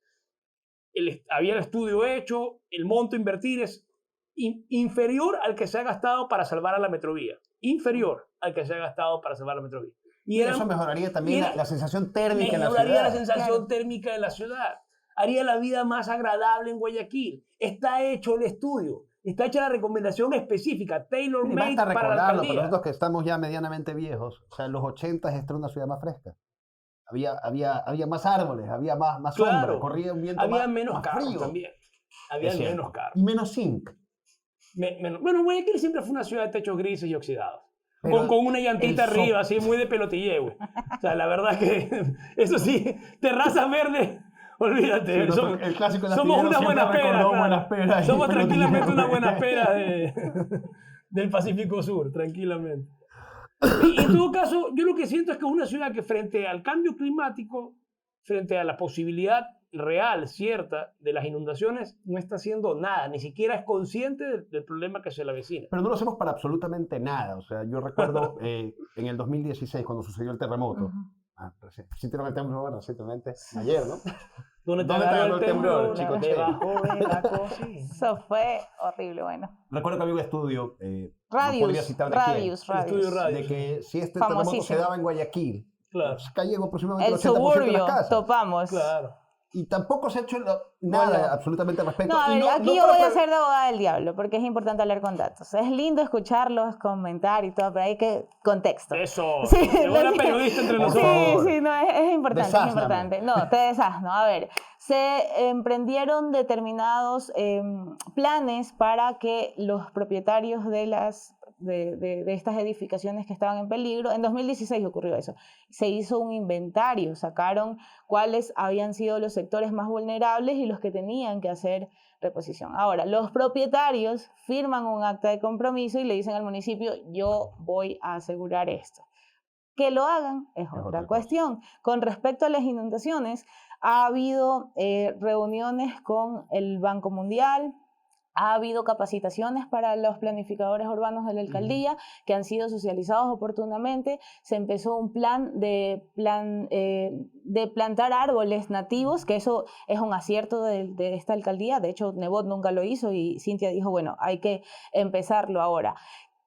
Había el estudio hecho, el monto a invertir es inferior al que se ha gastado para salvar a la Metrovía. Inferior al que se ha gastado para salvar a la Metrovía. Y eso mejoraría también la sensación térmica en la ciudad. Mejoraría la sensación térmica de la ciudad. Haría la vida más agradable en Guayaquil. Está hecho el estudio. Está hecha la recomendación específica, tailor-made para la alcaldía. Para nosotros que estamos ya medianamente viejos, o sea, en los 80 esta era una ciudad más fresca. Había más árboles, había más sombra, corría un viento había más menos más carros frío. también. Había menos carros. Y menos zinc. Bueno, Guayaquil siempre fue una ciudad de techos grises y oxidados. Pero con una llantita arriba, así muy de pelotille, güey. O sea, la verdad que, eso sí, terrazas verdes, olvídate. Sí, el clásico somos una buena pera, claro. Somos tranquilamente una buena pera del Pacífico Sur, tranquilamente. Y en todo caso, yo lo que siento es que es una ciudad que frente al cambio climático, frente a la posibilidad real, cierta, de las inundaciones, no está haciendo nada, ni siquiera es consciente del problema que se le avecina. Pero no lo hacemos para absolutamente nada. O sea, yo recuerdo en el 2016, cuando sucedió el terremoto. Sintieron el temblor recientemente, ayer, ¿no? ¿Dónde te agarró el temblor, chicos? Debajo de la cocina. Eso fue horrible, bueno. Recuerdo que había un estudio, Radius, no podría citar de Radius, de que si este terremoto se daba en Guayaquil, claro, cayeron aproximadamente el 80% de suburbio, las casas. topamos. Claro. Y tampoco se ha hecho nada absolutamente al respecto. No, a ver, y aquí yo voy a ser de abogada del diablo, porque es importante hablar con datos. Es lindo escucharlos, comentar y todo, pero hay que contexto. Eso, sí, una periodista entre nosotros. Sí, no, es importante, es importante. No, te desasno. A ver, se emprendieron determinados planes para que los propietarios de estas edificaciones que estaban en peligro. En 2016 ocurrió eso. Se hizo un inventario, sacaron cuáles habían sido los sectores más vulnerables y los que tenían que hacer reposición. Ahora, los propietarios firman un acta de compromiso y le dicen al municipio, yo voy a asegurar esto. Que lo hagan es otra cuestión. Con respecto a las inundaciones, ha habido reuniones con el Banco Mundial, ha habido capacitaciones para los planificadores urbanos de la alcaldía que han sido socializados oportunamente. Se empezó un plan de plantar árboles nativos, que eso es un acierto de esta alcaldía. De hecho, Nebot nunca lo hizo y Cintia dijo, bueno, hay que empezarlo ahora.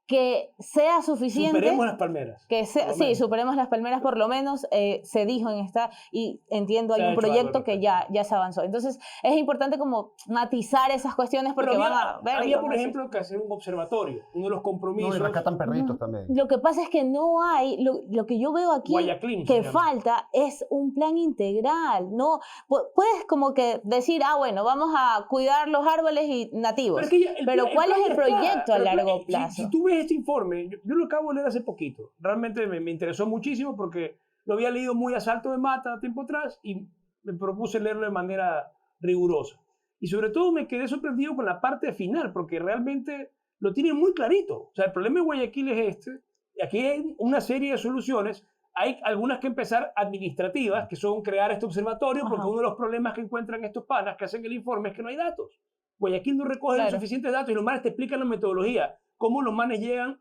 Que sea suficiente. Superemos las palmeras. Sí, superemos las palmeras por lo menos, se dijo en esta, y entiendo, hay un proyecto que ya se avanzó. Entonces, es importante como matizar esas cuestiones porque van a ver. Había, por ejemplo, que hacer un observatorio, uno de los compromisos. No, y rescatan perritos también. Lo que pasa es que no hay, lo que yo veo aquí que falta es un plan integral. No, puedes como que decir, bueno, vamos a cuidar los árboles y nativos, pero ¿cuál es el proyecto a largo plazo? Si tú ves este informe, yo lo acabo de leer hace poquito, realmente me interesó muchísimo porque lo había leído muy a salto de mata tiempo atrás y me propuse leerlo de manera rigurosa. Y sobre todo me quedé sorprendido con la parte final, porque realmente lo tiene muy clarito. O sea, el problema de Guayaquil es este, y aquí hay una serie de soluciones. Hay algunas que empezar administrativas, que son crear este observatorio, porque uno de los problemas que encuentran estos panas que hacen el informe es que no hay datos. Guayaquil no recoge los suficientes datos y los manes te explican la metodología, cómo los manes llegan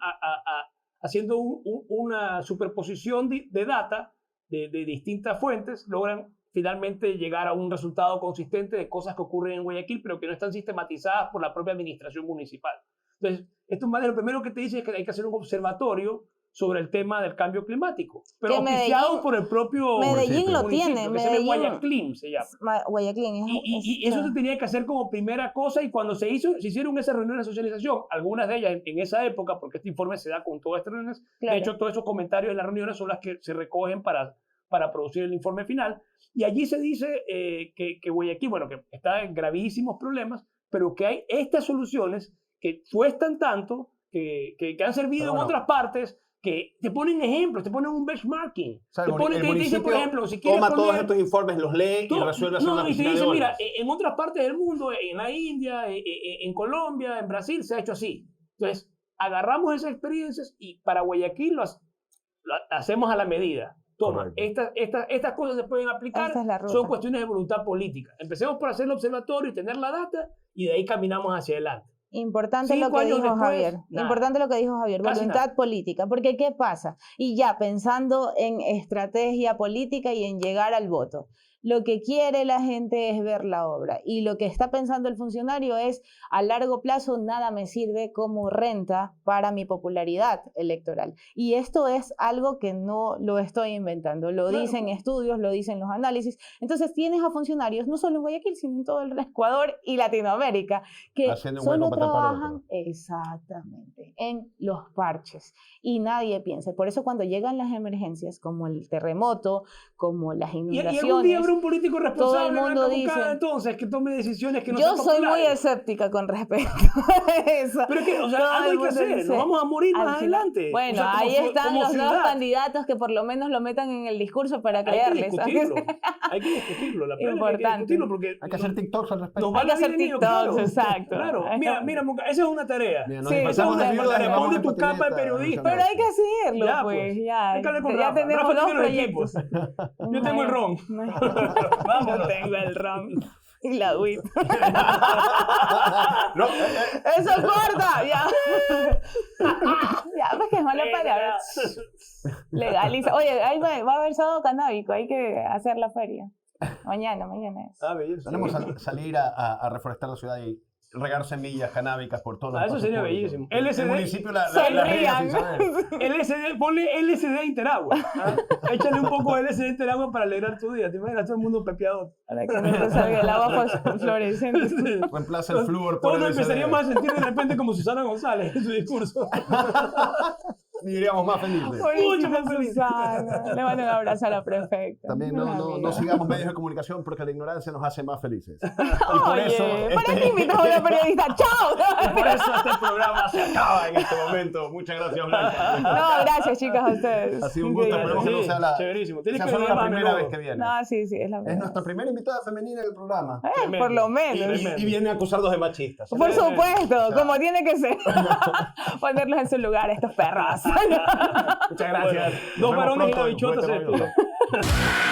haciendo una superposición de data de distintas fuentes, logran finalmente llegar a un resultado consistente de cosas que ocurren en Guayaquil, pero que no están sistematizadas por la propia administración municipal. Entonces, estos manes lo primero que te dicen es que hay que hacer un observatorio sobre el tema del cambio climático, pero oficiado por el propio Medellín lo tiene, Medellín, Guayaquil se llama. Guayaquil. Y eso se tenía que hacer como primera cosa, y cuando se hicieron esas reuniones de socialización, algunas de ellas en esa época, porque este informe se da con todas estas reuniones, de hecho todos esos comentarios en las reuniones son las que se recogen para producir el informe final, y allí se dice que Guayaquil, bueno, que está en gravísimos problemas, pero que hay estas soluciones que cuestan tanto, que han servido en otras partes, que te ponen ejemplos, te ponen un benchmarking. O sea, Te ponen, te dicen, por ejemplo, si quieres toma todos poner... estos informes, los lee y resuelve hacer una No, y te piscina de dicen, mira, óleos. en otras partes del mundo, en la India, en Colombia, en Brasil, se ha hecho así. Entonces, agarramos esas experiencias y para Guayaquil lo hacemos a la medida. Toma, estas cosas se pueden aplicar, Esta es la ruta. son cuestiones de voluntad política. Empecemos por hacer el observatorio y tener la data y de ahí caminamos hacia adelante. Importante 5 lo que años dijo después, Javier. nada. Importante lo que dijo Javier. Casi Voluntad nada. política. Porque ¿qué pasa? Y ya pensando en estrategia política y en llegar al voto. Lo que quiere la gente es ver la obra. Y lo que está pensando el funcionario es, a largo plazo, nada me sirve como renta para mi popularidad electoral. Y esto es algo que no lo estoy inventando. Lo Claro. dicen estudios, lo dicen los análisis. Entonces tienes a funcionarios, no solo en Guayaquil, sino en todo el Ecuador y Latinoamérica, que Haciendo un solo hueco para tapar trabajan otro. exactamente en los parches. Y nadie piensa. Por eso cuando llegan las emergencias, como el terremoto, como las Y inundaciones... algún día habrá un político responsable todo el mundo en la convocada, dice- entonces que tome decisiones que no Yo sean soy muy populares. escéptica con respecto a eso. Pero es que, o sea, Todo algo el hay que mundo hacer, dice, nos vamos a morir al más final- adelante. Bueno, O sea, como ahí están como los ciudad. nuevos candidatos que por lo menos lo metan en el discurso para Hay que creerles. ¿sabes? discutirlo, hay que discutirlo, la plena hay que Importante. discutirlo porque Hay que hacer TikToks al respecto. nos va Hay que a hacer venir niño, TikToks, claro. exacto. Claro, mira, Monca, esa es una tarea. Mira, nos Sí, disfrazamos esa es de una viudas y tarea. vamos Ponte en tu capa de patineta, periodista. Pero hay que hacerlo, Ya, pues. pues. Ya, Hay que hablar con ya Rafa. tenemos Rafa dos tiene los proyectos. Yo tengo el ron. Vamos, yo tengo el ron. Y la WIT. No, ¡Eso corta! Ya. Ya, pues que es mala palabra. Legaliza. Oye, ahí va a haber sábado canábico, hay que hacer la feria. Mañana es. Ah, belleza. Tenemos que salir a reforestar la ciudad y regar semillas canábicas por todos los Ah, eso espacios sería públicos. bellísimo. El LSD. municipio la Sonrían. riega sin saber. LSD, ponle LSD Interagua. ¿Ah? Échale un poco de LSD Interagua para alegrar tu día. Te imaginas todo el mundo pepeado. Para que no te salga el agua fluorescente. Reemplaza el flúor por Todos nos el empezaríamos a sentir de repente como Susana González en su discurso. Y iríamos más felices. Mucho más feliz. Susana. Le mando un abrazo a la prefecta. También Una no amiga. sigamos medios de comunicación porque la ignorancia nos hace más felices. Y por Oye, eso ¿para qué invitas a una periodista? ¡Chao! por eso este programa se acaba en este momento. Muchas gracias, Blanca. No, gracias chicas a ustedes. Ha sido un gusto. Increíble. Esperemos que no sea la, Chéverísimo. Tienes sea que solo venir la más a primera menudo. vez que viene. No, sí, es la Es verdad. nuestra primera invitada femenina en el programa. Por lo Y, menos. y viene a acusarlos de machistas. Por supuesto, como tiene que ser. Ponerlos en su lugar, estos perros. Muchas gracias. Dos Nos vemos varones y pronto una en bichota Juguete se Novedoso. despiden.